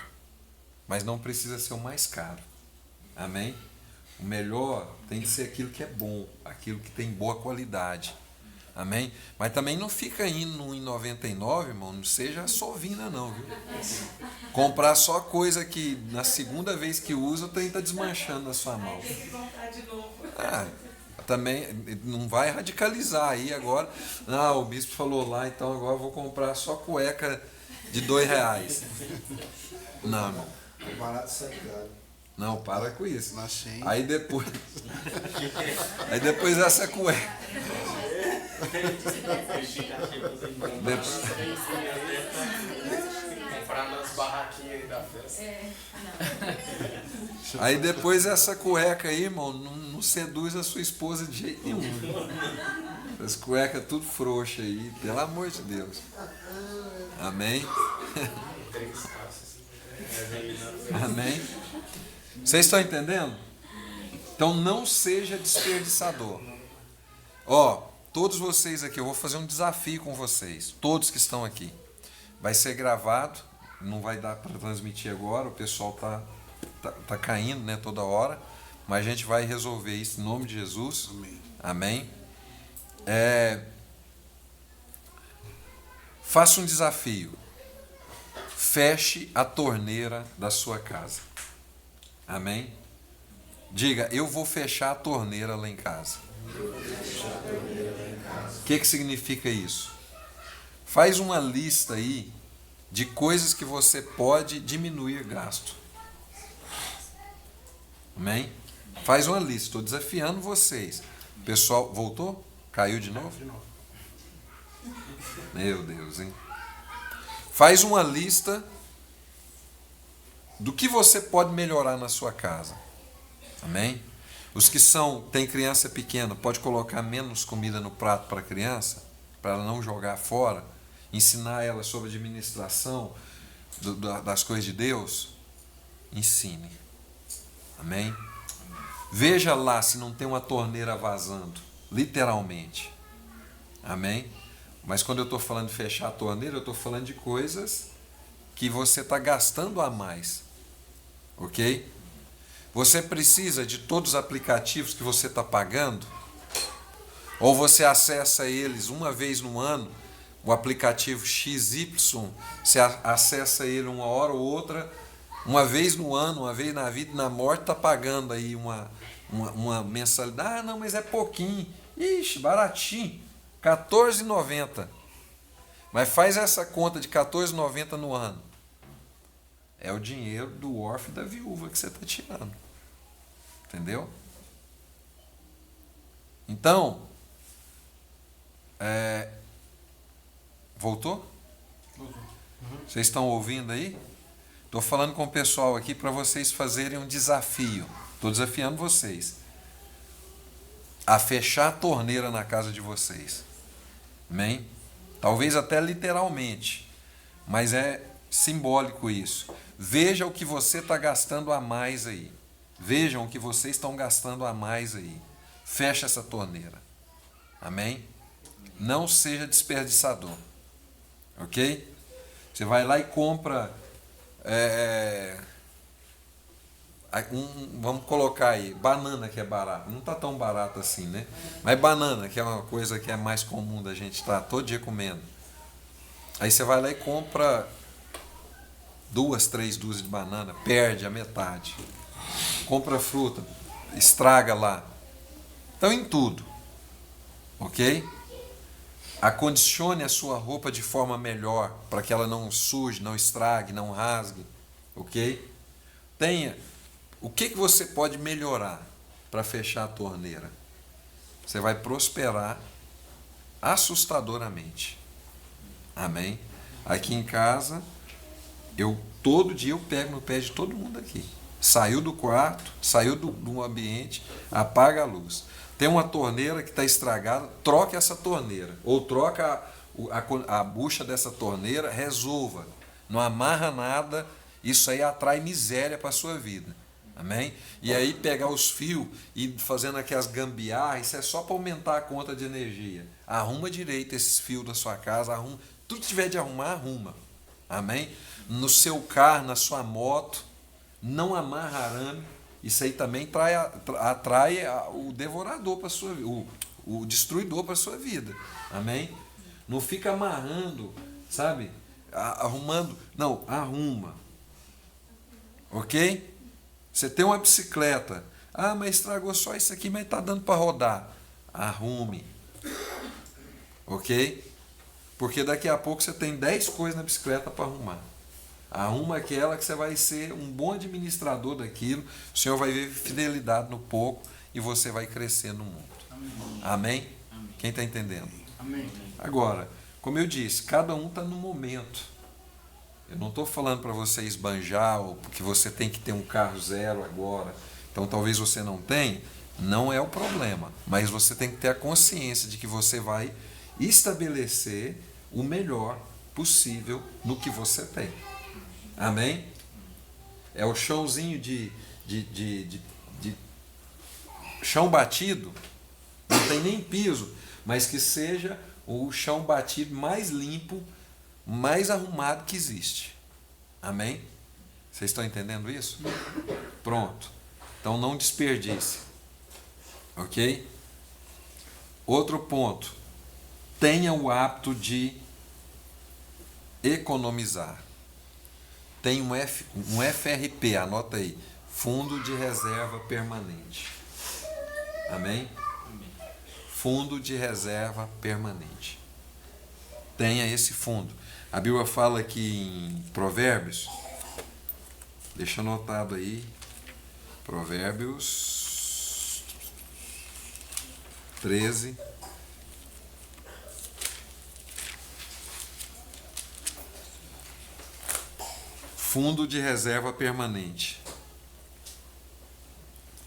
S2: mas não precisa ser o mais caro. Amém? O melhor tem que ser aquilo que é bom, aquilo que tem boa qualidade. Amém? Mas também não fica indo no 99, irmão, não seja sovina não, viu? Comprar só coisa que na segunda vez que usa, o trem está desmanchando na sua mão.
S5: Tem que comprar de novo.
S2: Também não vai radicalizar aí agora. Ah, o bispo falou lá, então agora eu vou comprar só cueca de R$2. Não, irmão.
S3: O barato sai caro.
S2: Não, para com isso.
S3: Na Shein.
S2: Aí depois essa cueca.
S1: Comprar nas barraquinhas aí da festa.
S2: Aí depois essa cueca aí, irmão, não seduz a sua esposa de jeito nenhum. As cuecas tudo frouxa aí, pelo amor de Deus. Amém? Amém? Vocês estão entendendo? Então não seja desperdiçador. Ó, todos vocês aqui, eu vou fazer um desafio com vocês, todos que estão aqui. Vai ser gravado, não vai dar para transmitir agora, o pessoal tá caindo, né, toda hora, mas a gente vai resolver isso em nome de Jesus.
S3: Amém.
S2: Amém? Faça um desafio. Feche a torneira da sua casa. Amém? Diga, eu vou fechar a torneira lá em casa. O que significa isso? Faz uma lista aí de coisas que você pode diminuir gasto. Amém? Faz uma lista, estou desafiando vocês. Pessoal, voltou? Caiu de novo? Meu Deus, hein? Faz uma lista do que você pode melhorar na sua casa. Amém? Os que têm criança pequena, pode colocar menos comida no prato para a criança, para ela não jogar fora, ensinar ela sobre administração das coisas de Deus. Ensine. Amém? Veja lá se não tem uma torneira vazando, literalmente. Amém? Mas quando eu estou falando de fechar a torneira, eu estou falando de coisas que você está gastando a mais. Ok? Você precisa de todos os aplicativos que você está pagando? Ou você acessa eles uma vez no ano, o aplicativo XY, você acessa ele uma hora ou outra, uma vez no ano, uma vez na vida e na morte, está pagando aí uma mensalidade. Ah, não, mas é pouquinho. Ixi, baratinho. R$14,90. Mas faz essa conta de R$14,90 no ano. É o dinheiro do órfão e da viúva que você está tirando. Entendeu? Então, voltou? Vocês estão ouvindo aí? Estou falando com o pessoal aqui para vocês fazerem um desafio. Estou desafiando vocês a fechar a torneira na casa de vocês. Amém? Talvez até literalmente, mas é simbólico isso. Veja o que você está gastando a mais aí. Vejam o que vocês estão gastando a mais aí. Fecha essa torneira. Amém? Não seja desperdiçador. Ok? Você vai lá e compra, vamos colocar aí, banana, que é barato. Não está tão barato assim, né? Mas banana, que é uma coisa que é mais comum da gente estar todo dia comendo. Aí você vai lá e compra 2, 3 dúzias de banana, perde a metade. Compra fruta, estraga lá. Então, em tudo, ok? Acondicione a sua roupa de forma melhor, para que ela não suje, não estrague, não rasgue, ok? O que você pode melhorar para fechar a torneira? Você vai prosperar assustadoramente. Amém? Aqui em casa, todo dia eu pego no pé de todo mundo aqui. Saiu do quarto, saiu do ambiente, apaga a luz. Tem uma torneira que está estragada, troque essa torneira. Ou troca a bucha dessa torneira, resolva. Não amarra nada, isso aí atrai miséria para a sua vida. Amém? E aí pegar os fios e fazendo aquelas gambiarras, isso é só para aumentar a conta de energia. Arruma direito esses fios da sua casa, arruma. Tudo que tiver de arrumar, arruma. Amém? No seu carro, na sua moto, não amarra arame. Isso aí também atrai o devorador para sua vida, o destruidor para a sua vida. Amém? Não fica amarrando, sabe? Arrumando. Não, arruma. Ok? Você tem uma bicicleta. Ah, mas estragou só isso aqui, mas está dando para rodar. Arrume. Ok? Porque daqui a pouco você tem 10 coisas na bicicleta para arrumar. Arruma aquela que você vai ser um bom administrador daquilo. O Senhor vai ver fidelidade no pouco e você vai crescer no mundo. Amém? Amém? Quem está entendendo?
S4: Amém.
S2: Agora, como eu disse, cada um está no momento. Eu não estou falando para você esbanjar ou porque você tem que ter um carro zero agora. Então talvez você não tenha. Não é o problema. Mas você tem que ter a consciência de que você vai estabelecer o melhor possível no que você tem. Amém? É o chãozinho de chão batido, não tem nem piso, mas que seja o chão batido mais limpo, mais arrumado que existe. Amém? Vocês estão entendendo isso? Pronto. Então não desperdice. Ok? Outro ponto. Tenha o hábito de economizar. Tem um FRP, anota aí. Fundo de Reserva Permanente. Amém? Fundo de Reserva Permanente. Tenha esse fundo. A Bíblia fala aqui em Provérbios, deixa anotado aí, Provérbios 13. Fundo de reserva permanente.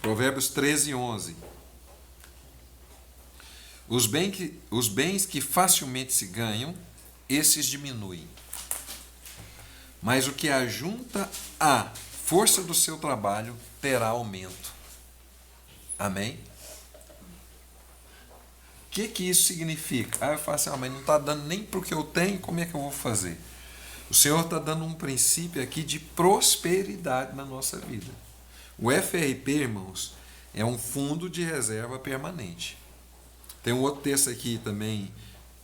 S2: Provérbios 13, 11. Os bens que facilmente se ganham, esses diminuem. Mas o que ajunta à força do seu trabalho terá aumento. Amém? O que isso significa? Eu falo assim, mas não está dando nem para o que eu tenho, como é que eu vou fazer? O Senhor está dando um princípio aqui de prosperidade na nossa vida. O FRP, irmãos, é um fundo de reserva permanente. Tem um outro texto aqui também,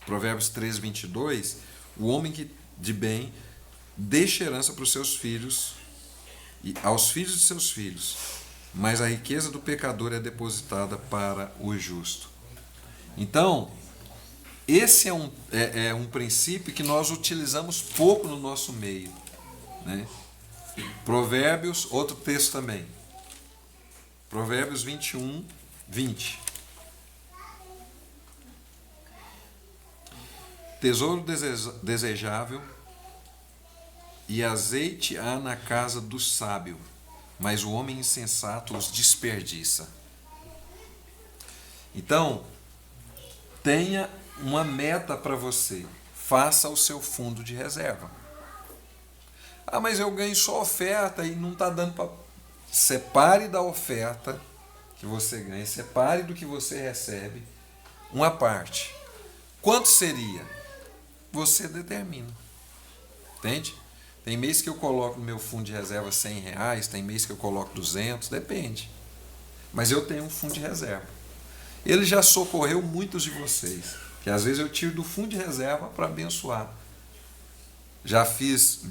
S2: Provérbios 13, 22. O homem de bem deixa herança para os seus filhos e aos filhos de seus filhos, mas a riqueza do pecador é depositada para o justo. Então, esse é um princípio que nós utilizamos pouco no nosso meio, né? Provérbios, outro texto também. Provérbios 21, 20. Tesouro desejável e azeite há na casa do sábio, mas o homem insensato os desperdiça. Então, tenha uma meta para você. Faça o seu fundo de reserva. Ah, mas eu ganho só oferta e não está dando para... Separe da oferta que você ganha, separe do que você recebe uma parte. Quanto seria? Você determina. Entende? Tem mês que eu coloco no meu fundo de reserva R$100, tem mês que eu coloco 200, depende. Mas eu tenho um fundo de reserva. Ele já socorreu muitos de vocês, que às vezes eu tiro do fundo de reserva para abençoar. Já fiz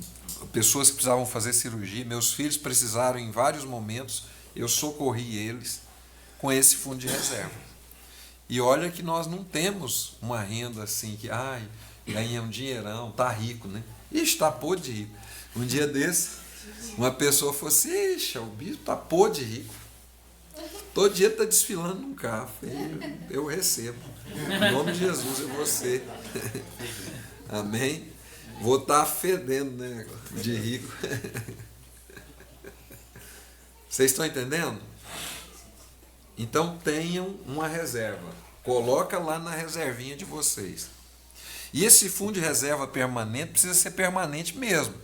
S2: pessoas que precisavam fazer cirurgia, meus filhos precisaram em vários momentos, eu socorri eles com esse fundo de reserva. E olha que nós não temos uma renda assim que, ai, ganhei um dinheirão, tá rico, né? Ixi, tá podre de rico. Um dia desse, uma pessoa falou assim, ixi, o bispo tá podre de rico. Todo dia está desfilando num carro. Eu recebo. Em nome de Jesus é você. Amém? Vou estar fedendo, né? De rico. Vocês estão entendendo? Então tenham uma reserva. Coloca lá na reservinha de vocês. E esse fundo de reserva permanente precisa ser permanente mesmo.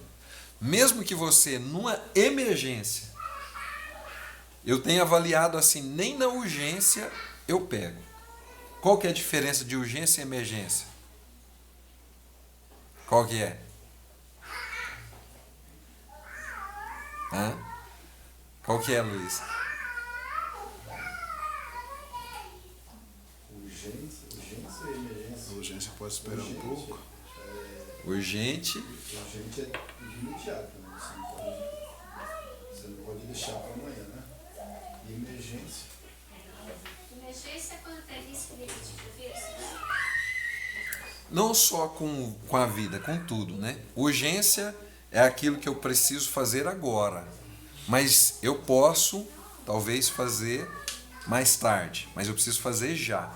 S2: Mesmo que você, numa emergência, eu tenho avaliado assim, nem na urgência eu pego. Qual que é a diferença de urgência e emergência? Qual que é? Hã? Qual que é, Luiz?
S5: Urgência e emergência.
S3: A urgência pode esperar um pouco.
S2: Urgente.
S5: Urgente é imediato, né? Você não pode deixar para amanhã, né? E emergência.
S6: Emergência é quando tem risco de vírus.
S2: Não só com a vida, com tudo, né? Urgência é aquilo que eu preciso fazer agora. Mas eu posso, talvez, fazer mais tarde. Mas eu preciso fazer já.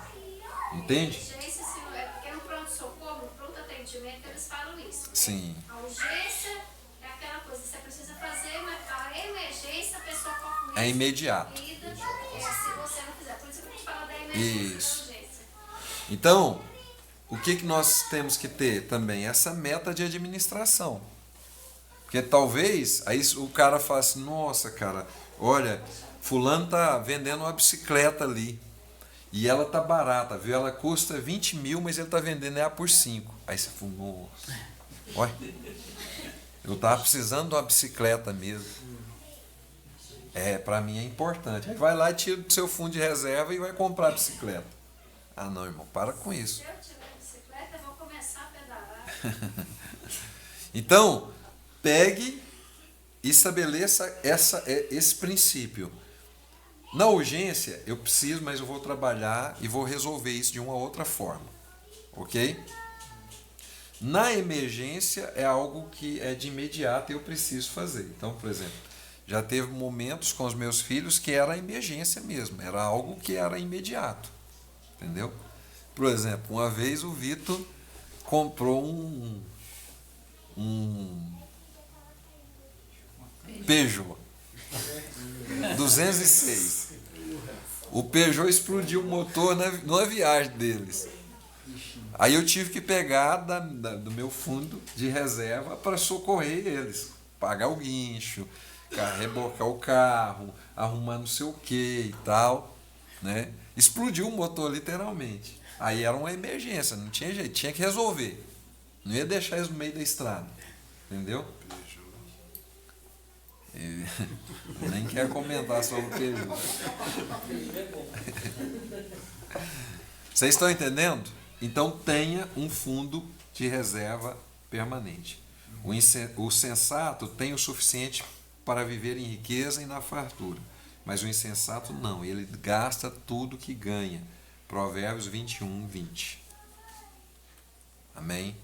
S2: Entende?
S6: Urgência, se é porque no pronto-socorro, no pronto-atendimento, eles falam isso.
S2: Sim.
S6: A urgência é aquela coisa que você precisa fazer, mas a emergência, a pessoa corre
S2: É imediato.
S6: se você não fizer. Por isso que a gente fala da emergência,
S2: Isso.
S6: da urgência.
S2: Então, o que nós temos que ter também? Essa meta de administração. Porque talvez, aí o cara fala assim, nossa, cara, olha, fulano tá vendendo uma bicicleta ali. E ela tá barata, viu? Ela custa 20 mil, mas ele tá vendendo ela por 5. Aí você fala, nossa, olha, eu tava precisando de uma bicicleta mesmo. Para mim é importante. Aí vai lá e tira do seu fundo de reserva e vai comprar a bicicleta. Ah, não, irmão, para com isso.
S6: Se eu tiver bicicleta, eu vou começar a pedalar.
S2: Então, pegue e estabeleça esse princípio. Na urgência, eu preciso, mas eu vou trabalhar e vou resolver isso de uma outra forma. Ok? Na emergência, é algo que é de imediato e eu preciso fazer. Então, por exemplo, já teve momentos com os meus filhos que era emergência mesmo. Era algo que era imediato. Entendeu? Por exemplo, uma vez o Vitor comprou um Peugeot 206. O Peugeot explodiu o motor numa viagem deles. Aí eu tive que pegar do meu fundo de reserva para socorrer eles. Pagar o guincho, rebocar o carro, arrumar não sei o que e tal. Né? Explodiu o motor literalmente. Aí era uma emergência, não tinha jeito, tinha que resolver. Não ia deixar eles no meio da estrada. Entendeu? Nem quero comentar sobre o Peugeot. Vocês estão entendendo? Então tenha um fundo de reserva permanente. O sensato tem o suficiente para viver em riqueza e na fartura. Mas o insensato não, ele gasta tudo que ganha. Provérbios 21, 20. Amém?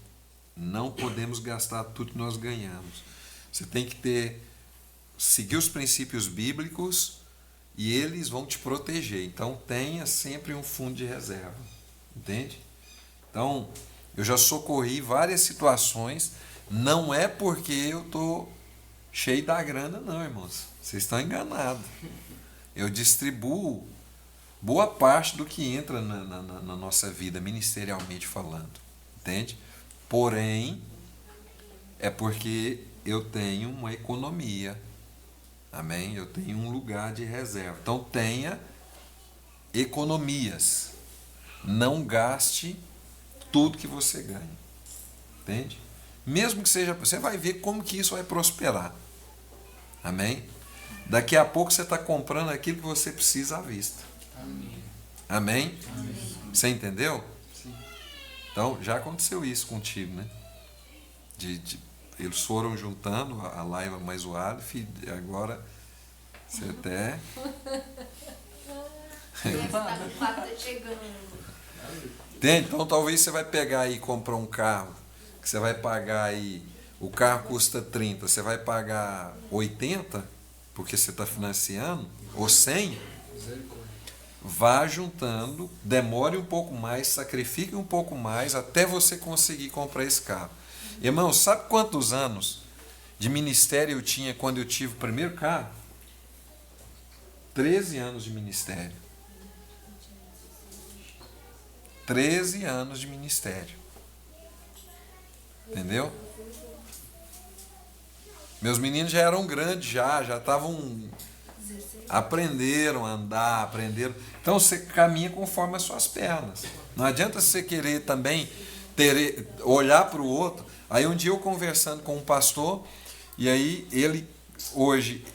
S2: Não podemos gastar tudo que nós ganhamos. Você tem que seguir os princípios bíblicos e eles vão te proteger. Então tenha sempre um fundo de reserva. Entende? Então, eu já socorri várias situações. Não é porque eu estou cheio da grana, não, irmãos. Vocês estão enganados. Eu distribuo boa parte do que entra na nossa vida, ministerialmente falando. Entende? Porém, é porque eu tenho uma economia. Amém? Eu tenho um lugar de reserva. Então, tenha economias. Não gaste tudo que você ganha. Entende? mesmo que seja, você vai ver como que isso vai prosperar. Amém? Daqui a pouco você está comprando aquilo que você precisa à vista.
S4: Amém.
S2: Amém?
S4: Amém.
S2: Você entendeu?
S4: Sim.
S2: Então, já aconteceu isso contigo, né? Eles foram juntando a Laila mais o Aleph, e agora você até...
S6: Deve estar com 4 chegando.
S2: Entende? Então, talvez você vai pegar aí e comprar um carro, que você vai pagar aí, o carro custa 30, você vai pagar 80, porque você está financiando, ou 100,
S4: Misericórdia.
S2: vá juntando, demore um pouco mais, sacrifique um pouco mais, até você conseguir comprar esse carro. Irmão, sabe quantos anos de ministério eu tinha quando eu tive o primeiro carro? 13 anos de ministério. 13 anos de ministério. Entendeu? Meus meninos já eram grandes, já estavam... Aprenderam a andar, aprenderam... Então você caminha conforme as suas pernas. Não adianta você querer também olhar para o outro. Aí um dia eu conversando com um pastor, e aí ele, hoje,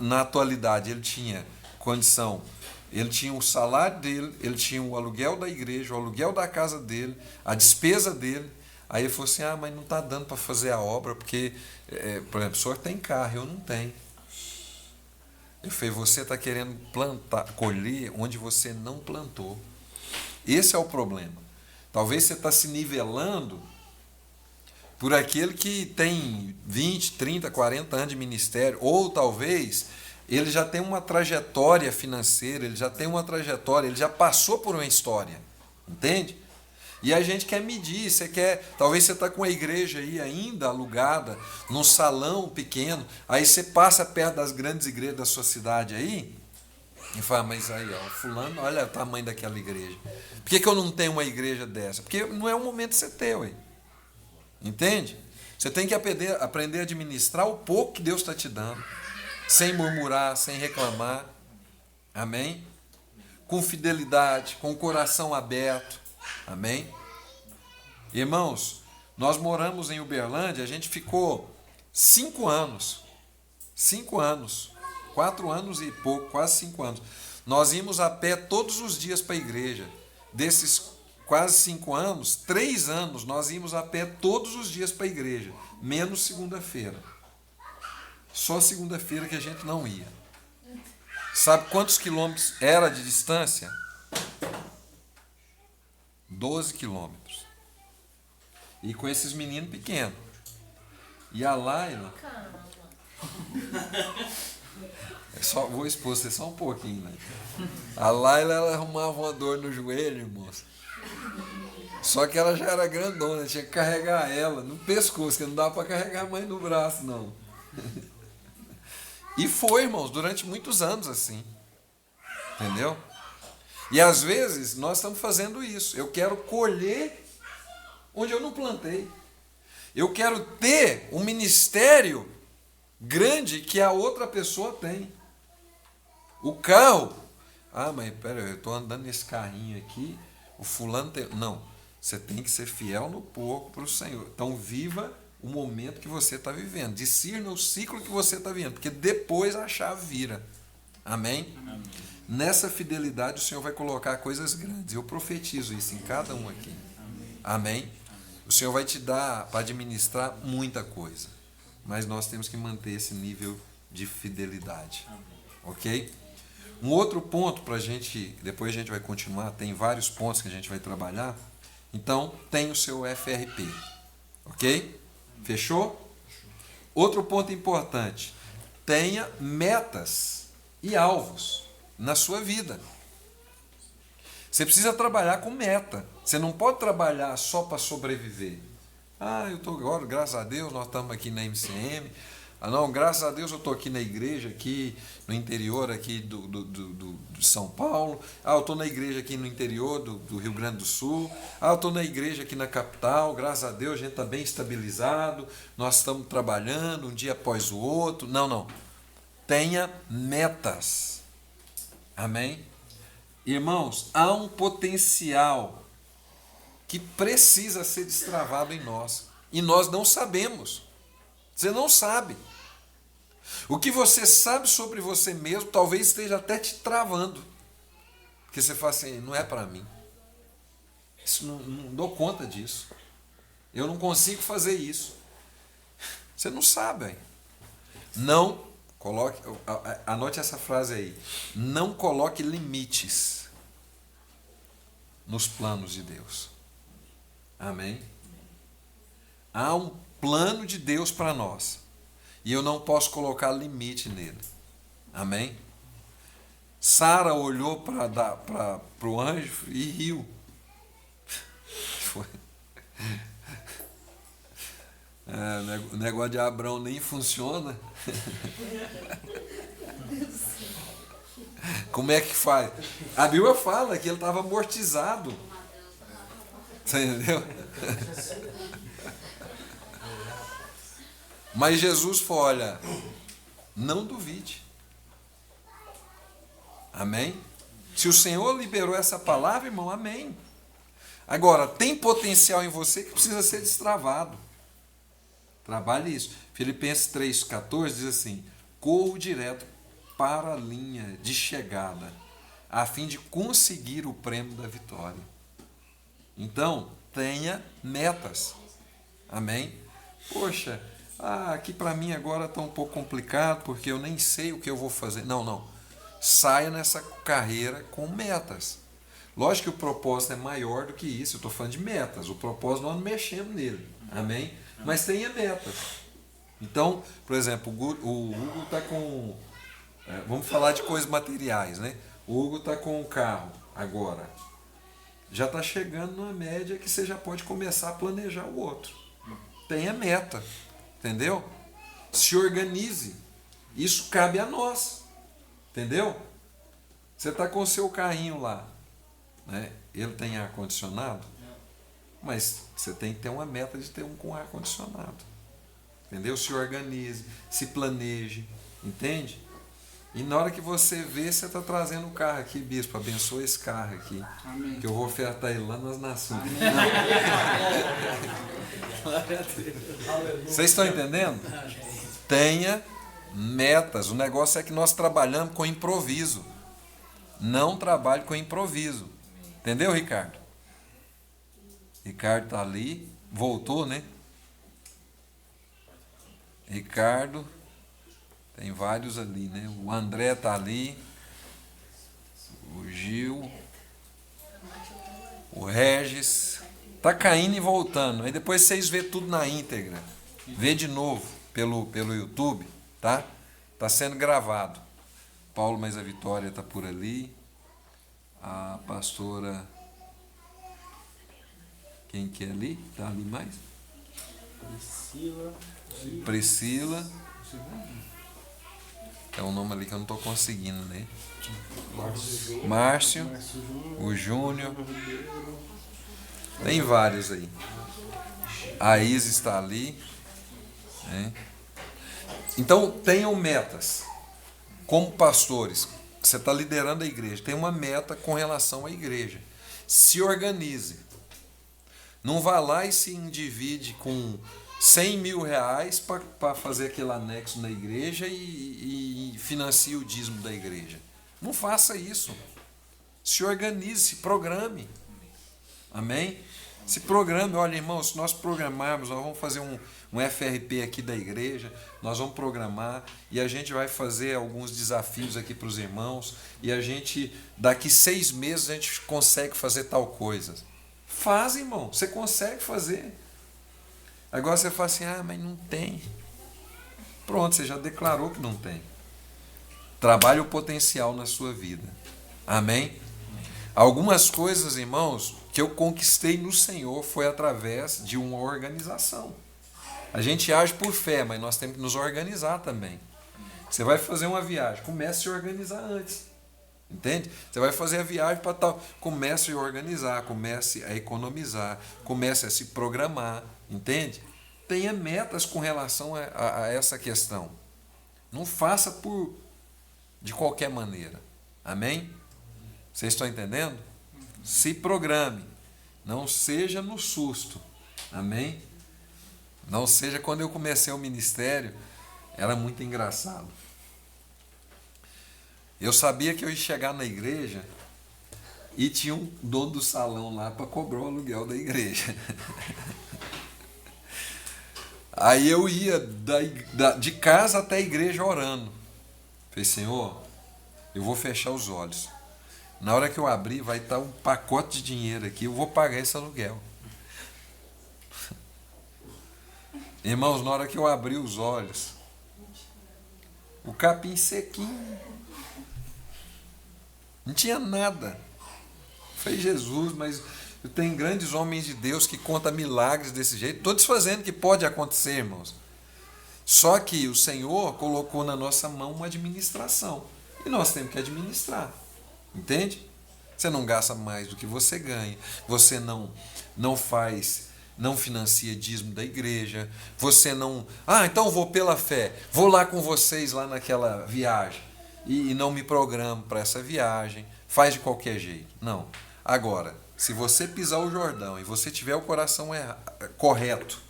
S2: na atualidade, ele tinha condição... Ele tinha o salário dele, ele tinha o aluguel da igreja, o aluguel da casa dele, a despesa dele. Aí ele falou assim, mas não está dando para fazer a obra, porque, por exemplo, o senhor tem carro, eu não tenho. Eu falei, você está querendo colher onde você não plantou. Esse é o problema. Talvez você está se nivelando por aquele que tem 20, 30, 40 anos de ministério, ou talvez... ele já tem uma trajetória financeira, ele já tem uma trajetória, ele já passou por uma história, entende? E a gente quer medir, talvez você está com a igreja aí ainda alugada, num salão pequeno, aí você passa perto das grandes igrejas da sua cidade aí, e fala, mas aí, ó, fulano, olha o tamanho daquela igreja. Por que eu não tenho uma igreja dessa? Porque não é o momento de você ter, ué. Entende? Você tem que aprender a administrar o pouco que Deus está te dando. Sem murmurar, sem reclamar, amém? Com fidelidade, com o coração aberto, amém? Irmãos, nós moramos em Uberlândia, a gente ficou 5 anos, 4 anos e pouco, quase 5 anos. Nós íamos a pé todos os dias para a igreja. Desses quase 5 anos, 3 anos nós íamos a pé todos os dias para a igreja, menos segunda-feira. Só segunda-feira que a gente não ia. Sabe quantos quilômetros era de distância? 12 quilômetros. E com esses meninos pequenos. E a Laila... vou expor você só um pouquinho, né? A Laila, ela arrumava uma dor no joelho, irmãos. Só que ela já era grandona, tinha que carregar ela no pescoço, que não dava para carregar mais no braço, não. E foi, irmãos, durante muitos anos assim. Entendeu? E às vezes nós estamos fazendo isso. Eu quero colher onde eu não plantei. Eu quero ter um ministério grande que a outra pessoa tem. O carro. Mas pera, eu estou andando nesse carrinho aqui, o fulano tem... Não, você tem que ser fiel no pouco para o Senhor. Então viva o momento que você está vivendo. Discirna o ciclo que você está vivendo, porque depois a chave vira. Amém? Amém? Nessa fidelidade o Senhor vai colocar coisas grandes. Eu profetizo isso em cada um aqui. Amém? Amém? O Senhor vai te dar para administrar muita coisa. Mas nós temos que manter esse nível de fidelidade. Amém. Ok? Um outro ponto para a gente, depois a gente vai continuar, tem vários pontos que a gente vai trabalhar. Então, tem o seu FRP. Ok? Fechou? Outro ponto importante. Tenha metas e alvos na sua vida. Você precisa trabalhar com meta. Você não pode trabalhar só para sobreviver. Eu estou agora, graças a Deus, nós estamos aqui na MCM. Não, graças a Deus eu estou aqui na igreja, aqui no interior aqui de São Paulo. Eu estou na igreja aqui no interior do Rio Grande do Sul. Eu estou na igreja aqui na capital, graças a Deus a gente está bem estabilizado. Nós estamos trabalhando um dia após o outro. Não. Tenha metas. Amém? Irmãos, há um potencial que precisa ser destravado em nós. E nós não sabemos. Você não sabe. O que você sabe sobre você mesmo talvez esteja até te travando. Porque você fala assim, não é para mim. Isso não dou conta disso. Eu não consigo fazer isso. Você não sabe. Não coloque, anote essa frase aí. Não coloque limites nos planos de Deus. Amém? Há um plano de Deus para nós. E eu não posso colocar limite nele. Amém? Sara olhou para o anjo e riu. Foi. O negócio de Abraão nem funciona. Como é que faz? A Bíblia fala que ele estava amortizado. Você entendeu? Mas Jesus falou, olha, não duvide. Amém? Se o Senhor liberou essa palavra, irmão, amém. Agora, tem potencial em você que precisa ser destravado. Trabalhe isso. Filipenses 3,14 diz assim, corro direto para a linha de chegada, a fim de conseguir o prêmio da vitória. Então, tenha metas. Amém? Poxa, aqui para mim agora está um pouco complicado, porque eu nem sei o que eu vou fazer. Não. Saia nessa carreira com metas. Lógico que o propósito é maior do que isso. Eu estou falando de metas. O propósito nós não mexemos nele. Amém? Mas tenha metas. Então, por exemplo, o Hugo está com... vamos falar de coisas materiais, né? O Hugo está com um carro agora. Já está chegando numa média que você já pode começar a planejar o outro. Tenha meta. Entendeu? Se organize. Isso cabe a nós. Entendeu? Você está com o seu carrinho lá. Né? Ele tem ar-condicionado? Mas você tem que ter uma meta de ter um com ar-condicionado. Entendeu? Se organize, se planeje. Entende? E na hora que você vê, você está trazendo o carro aqui, bispo. Abençoa esse carro aqui.
S4: Amém.
S2: Que eu vou ofertar ele lá nas nações. Vocês estão entendendo? Tenha metas. O negócio é que nós trabalhamos com improviso. Não trabalhe com improviso. Entendeu, Ricardo? Ricardo está ali. Voltou, né? Ricardo. Tem vários ali, né? O André está ali. O Gil. O Regis. Está caindo e voltando. Aí depois vocês vê tudo na íntegra. Vê de novo pelo YouTube. Tá? Está sendo gravado. Paulo mais a Vitória está por ali. A pastora... Quem que é ali? Está ali mais? Priscila. É um nome ali que eu não estou conseguindo, né? Márcio. O Júnior. Tem vários aí. A Isa está ali. Né? Então, tenham metas. Como pastores, você está liderando a igreja. Tem uma meta com relação à igreja. Se organize. Não vá lá e se endivide com 100 mil reais para fazer aquele anexo na igreja e financie o dízimo da igreja. Não faça isso. Se organize, se programe. Amém? Se programe. Olha, irmão, se nós programarmos, nós vamos fazer um FRP aqui da igreja, nós vamos programar e a gente vai fazer alguns desafios aqui para os irmãos e a gente, daqui 6 meses, a gente consegue fazer tal coisa. Faz, irmão, você consegue fazer. Agora você fala assim, mas não tem. Pronto, você já declarou que não tem. Trabalhe o potencial na sua vida. Amém? Algumas coisas, irmãos, que eu conquistei no Senhor foi através de uma organização. A gente age por fé, mas nós temos que nos organizar também. Você vai fazer uma viagem, comece a se organizar antes. Entende? Você vai fazer a viagem para tal. Comece a organizar, comece a economizar, comece a se programar. Entende? Tenha metas com relação a essa questão. Não faça de qualquer maneira. Amém? Vocês estão entendendo? Se programe. Não seja no susto. Amém? Não seja quando eu comecei o ministério, era muito engraçado. Eu sabia que eu ia chegar na igreja e tinha um dono do salão lá para cobrar o aluguel da igreja. Aí eu ia de casa até a igreja orando. Falei, Senhor, eu vou fechar os olhos. Na hora que eu abrir, vai estar um pacote de dinheiro aqui, eu vou pagar esse aluguel. Irmãos, na hora que eu abri os olhos, o capim sequinho, não tinha nada. Falei, Jesus, mas tem grandes homens de Deus que contam milagres desse jeito. Estou desfazendo que pode acontecer, irmãos. Só que o Senhor colocou na nossa mão uma administração. E nós temos que administrar. Entende? Você não gasta mais do que você ganha. Você não financia dízimo da igreja. Você não... então eu vou pela fé. Vou lá com vocês lá naquela viagem. E não me programo para essa viagem. Faz de qualquer jeito. Não. Agora, se você pisar o Jordão e você tiver o coração correto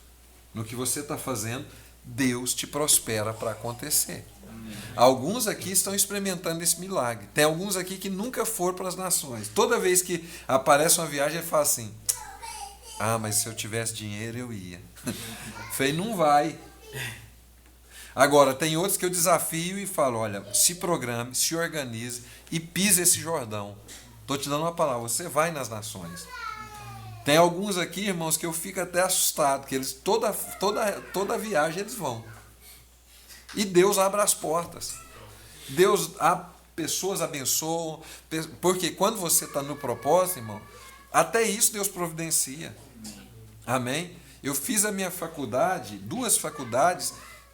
S2: no que você está fazendo, Deus te prospera para acontecer. Alguns aqui estão experimentando esse milagre. Tem alguns aqui que nunca foram para as nações. Toda vez que aparece uma viagem, ele fala assim, mas se eu tivesse dinheiro eu ia. Falei, não vai. Agora, tem outros que eu desafio e falo, olha, se programe, se organize e pise esse Jordão. Estou te dando uma palavra, você vai nas nações. Tem alguns aqui, irmãos, que eu fico até assustado, que eles toda viagem eles vão. E Deus abre as portas. Pessoas abençoam, porque quando você está no propósito, irmão, até isso Deus providencia. Amém? Eu fiz a minha faculdade, 2 faculdades,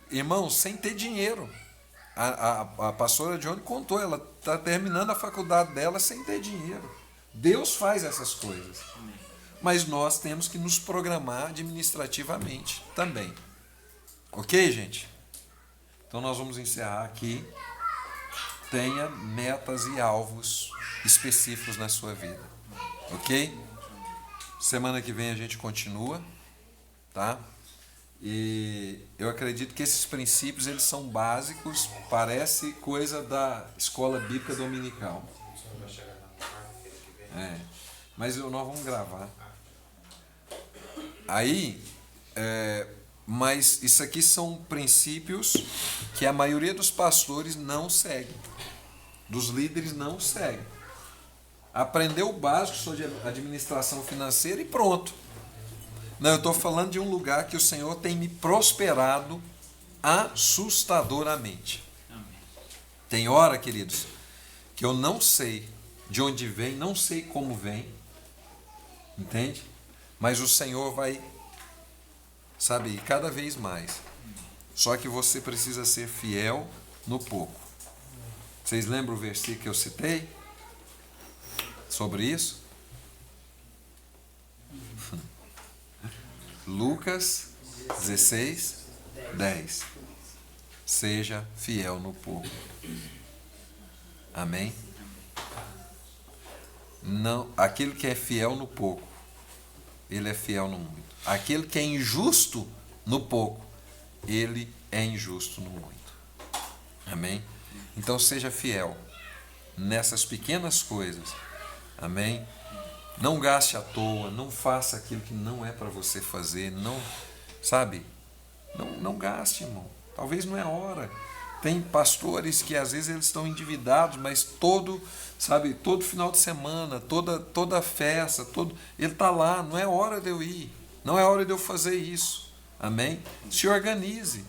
S2: irmãos, sem ter dinheiro. A pastora Johnny contou, ela está terminando a faculdade dela sem ter dinheiro. Deus faz essas coisas. Mas nós temos que nos programar administrativamente também. Ok, gente? Então nós vamos encerrar aqui. Tenha metas e alvos específicos na sua vida. Ok? Semana que vem a gente continua. Tá? E eu acredito que esses princípios eles são básicos, parece coisa da escola bíblica dominical. Mas nós vamos gravar. Aí, mas isso aqui são princípios que a maioria dos pastores não segue, dos líderes não segue. Aprendeu o básico sobre administração financeira e pronto. Não, eu estou falando de um lugar que o Senhor tem me prosperado assustadoramente. Tem hora, queridos, que eu não sei de onde vem, não sei como vem, entende? Mas o Senhor vai, sabe, cada vez mais. Só que você precisa ser fiel no pouco. Vocês lembram o versículo que eu citei sobre isso? Lucas 16, 10. Seja fiel no pouco. Amém? Não, aquele que é fiel no pouco, ele é fiel no muito. Aquele que é injusto no pouco, ele é injusto no muito. Amém? Então seja fiel nessas pequenas coisas. Amém? Não gaste à toa, não faça aquilo que não é para você fazer, não, sabe? Não gaste, irmão. Talvez não é hora. Tem pastores que às vezes eles estão endividados, mas todo final de semana, toda festa, ele está lá, não é hora de eu ir, não é hora de eu fazer isso. Amém? Se organize.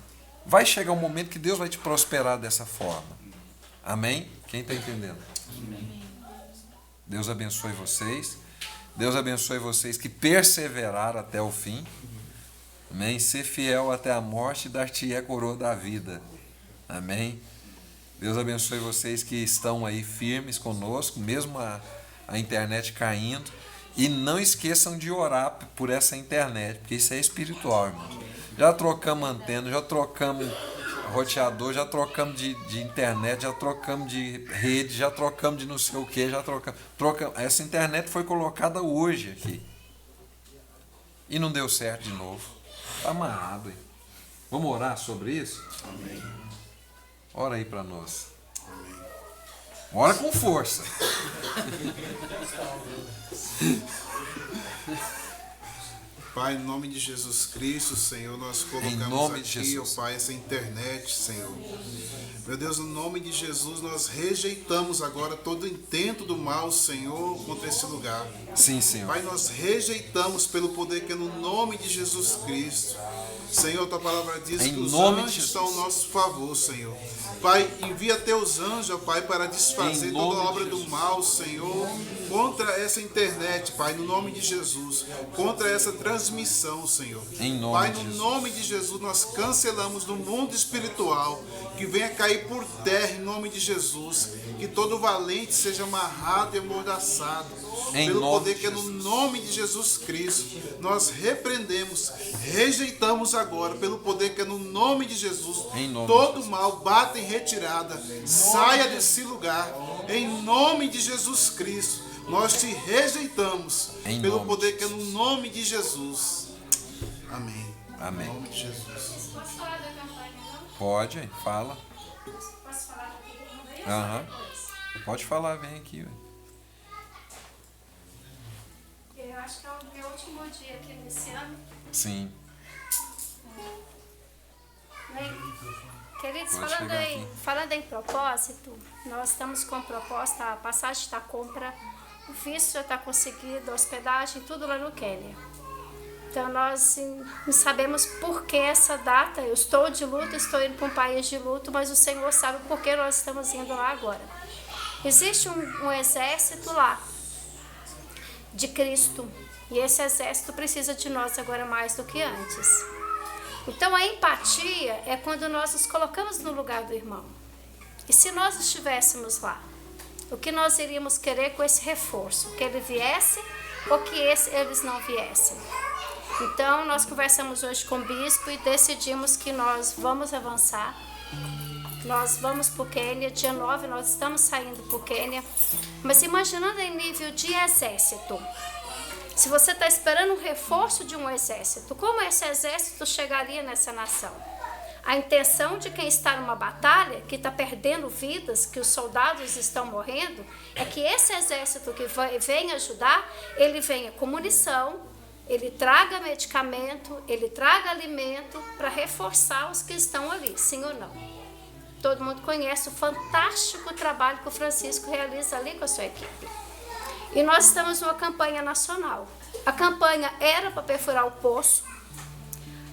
S2: Vai chegar um momento que Deus vai te prosperar dessa forma. Amém? Quem está entendendo? Amém. Deus abençoe vocês. Deus abençoe vocês que perseveraram até o fim. Amém? Ser fiel até a morte, dar-te-é a coroa da vida. Amém? Deus abençoe vocês que estão aí firmes conosco, mesmo a internet caindo. E não esqueçam de orar por essa internet, porque isso é espiritual, irmãos. Já trocamos antena, já trocamos roteador, já trocamos de internet, já trocamos de rede, já trocamos de não sei o que, já trocamos. Essa internet foi colocada hoje aqui. E não deu certo de novo. Está amarrado, hein? Vamos orar sobre isso?
S3: Amém.
S2: Ora aí para nós.
S3: Amém.
S2: Ora com força.
S3: Pai, em nome de Jesus Cristo, Senhor, nós colocamos
S2: nome de
S3: aqui, ó
S2: Jesus.
S3: Pai, essa internet, Senhor. Meu Deus, no nome de Jesus, nós rejeitamos agora todo intento do mal, Senhor, contra esse lugar.
S2: Sim, Senhor.
S3: Pai, nós rejeitamos pelo poder que é no nome de Jesus Cristo. Senhor, tua palavra diz
S2: Em
S3: que os
S2: nome de
S3: anjos
S2: Jesus.
S3: estão ao nosso favor, Senhor. Pai, envia teus anjos, ó Pai, para desfazer
S2: Em
S3: toda
S2: nome
S3: obra
S2: de
S3: do
S2: Jesus.
S3: mal, Senhor, contra essa internet, Pai, no nome de Jesus, contra essa transmissão, Senhor.
S2: Em nome
S3: Pai,
S2: de
S3: no
S2: Jesus.
S3: nome de Jesus, nós cancelamos no mundo espiritual que venha cair por terra em nome de Jesus, que todo valente seja amarrado e amordaçado
S2: Em
S3: pelo
S2: nome
S3: poder
S2: de
S3: que é no
S2: Jesus.
S3: nome de Jesus Cristo. Nós repreendemos, rejeitamos agora pelo poder que é no nome de Jesus.
S2: Em nome
S3: Todo
S2: de Jesus.
S3: mal bata em retirada, saia desse lugar em nome de Jesus Cristo. Nós te rejeitamos
S2: Em
S3: pelo
S2: nome
S3: poder
S2: de
S3: que é no nome de Jesus. Amém.
S2: Amém.
S3: Em nome de Jesus.
S6: Posso falar da campanha, não?
S2: Pode, fala.
S6: Posso falar da campanha?
S2: Aham. Pode falar, vem aqui. Ué.
S6: Eu acho que é o meu último dia aqui nesse ano.
S2: Sim.
S6: Queridos,
S2: Pode
S6: falando
S2: chegar
S6: em,
S2: aqui.
S6: falando em propósito, nós estamos com proposta, a passagem está compra, o visto já está conseguido, a hospedagem, tudo lá no Quênia. Então nós não sabemos por que essa data. Eu estou de luto, estou indo para um país de luto, mas o Senhor sabe por que nós estamos indo lá agora. Existe um exército lá de Cristo, e esse exército precisa de nós agora mais do que antes. Então a empatia é quando nós nos colocamos no lugar do irmão. E se nós estivéssemos lá, o que nós iríamos querer com esse reforço? Que ele viesse ou que eles não viessem? Então nós conversamos hoje com o bispo e decidimos que nós vamos avançar. Nós vamos para o Quênia, dia 9 nós estamos saindo para o Quênia. Mas imaginando em nível de exército, se você está esperando um reforço de um exército, como esse exército chegaria nessa nação? A intenção de quem está numa batalha, que está perdendo vidas, que os soldados estão morrendo, é que esse exército que vem ajudar, ele venha com munição, ele traga medicamento, ele traga alimento para reforçar os que estão ali, sim ou não? Todo mundo conhece o fantástico trabalho que o Francisco realiza ali com a sua equipe. E nós estamos numa campanha nacional. A campanha era para perfurar o poço.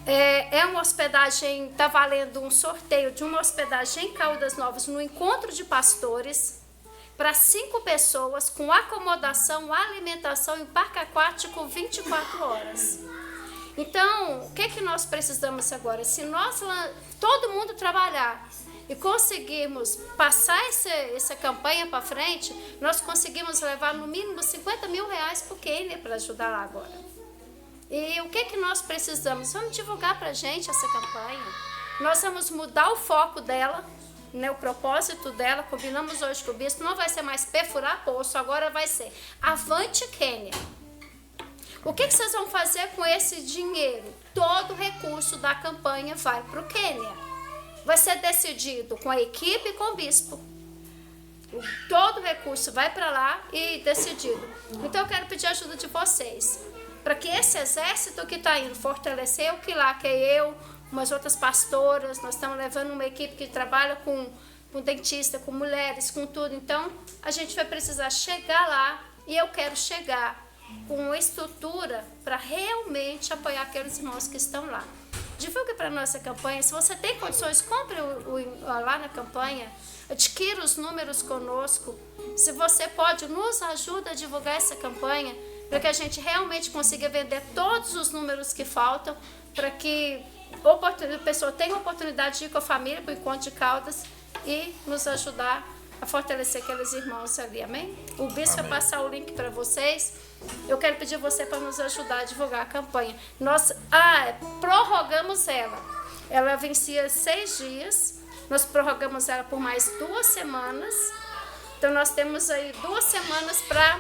S6: É uma hospedagem, está valendo um sorteio de uma hospedagem em Caldas Novas, no Encontro de Pastores, para 5 pessoas, com acomodação, alimentação e parque aquático 24 horas. Então, o que nós precisamos agora? Se nós, todo mundo trabalhar e conseguirmos passar essa campanha para frente, nós conseguimos levar no mínimo 50 mil reais para o Quênia para ajudar lá agora. E o que nós precisamos? Vamos divulgar para a gente essa campanha. Nós vamos mudar o foco dela, né, o propósito dela. Combinamos hoje com o bispo, não vai ser mais perfurar poço, agora vai ser Avante Quênia. O que vocês vão fazer com esse dinheiro? Todo o recurso da campanha vai para o Quênia. Vai ser decidido com a equipe e com o bispo. Todo o recurso vai para lá e decidido. Então eu quero pedir a ajuda de vocês, para que esse exército que está indo fortalecer o que lá, que é eu, umas outras pastoras, nós estamos levando uma equipe que trabalha com dentista, com mulheres, com tudo. Então a gente vai precisar chegar lá e eu quero chegar com uma estrutura para realmente apoiar aqueles irmãos que estão lá. Divulgue para a nossa campanha. Se você tem condições, compre lá na campanha. Adquira os números conosco. Se você pode, nos ajuda a divulgar essa campanha, para que a gente realmente consiga vender todos os números que faltam, para que a pessoa tenha a oportunidade de ir com a família para o Encontro de Caldas e nos ajudar a fortalecer aqueles irmãos ali, amém? O bispo vai passar o link para vocês. Eu quero pedir você para nos ajudar a divulgar a campanha. Nós prorrogamos ela. Ela vencia 6 dias. Nós prorrogamos ela por mais 2 semanas. Então nós temos aí 2 semanas para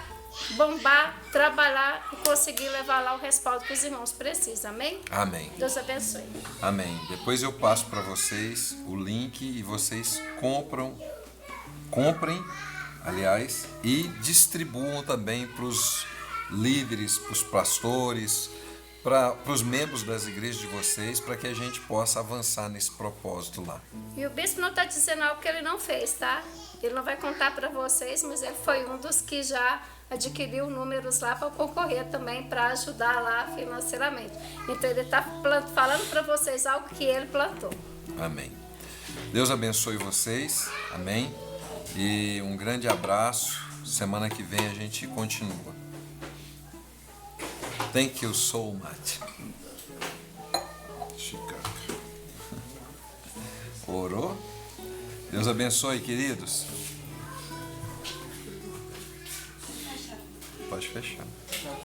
S6: bombar, trabalhar e conseguir levar lá o respaldo que os irmãos precisam. Amém?
S2: Amém.
S6: Deus abençoe.
S2: Amém. Depois eu passo para vocês o link e vocês comprem, aliás, e distribuam também para os líderes, para os pastores, para os membros das igrejas de vocês, para que a gente possa avançar nesse propósito lá.
S6: E o bispo não está dizendo algo que ele não fez, tá? Ele não vai contar para vocês, mas ele foi um dos que já adquiriu números lá para concorrer também, para ajudar lá financeiramente. Então ele está falando para vocês algo que ele plantou.
S2: Amém. Deus abençoe vocês. Amém. E um grande abraço. Semana que vem a gente continua. Thank you so much.
S3: Chicago.
S2: Orou? Deus abençoe, queridos. Pode fechar.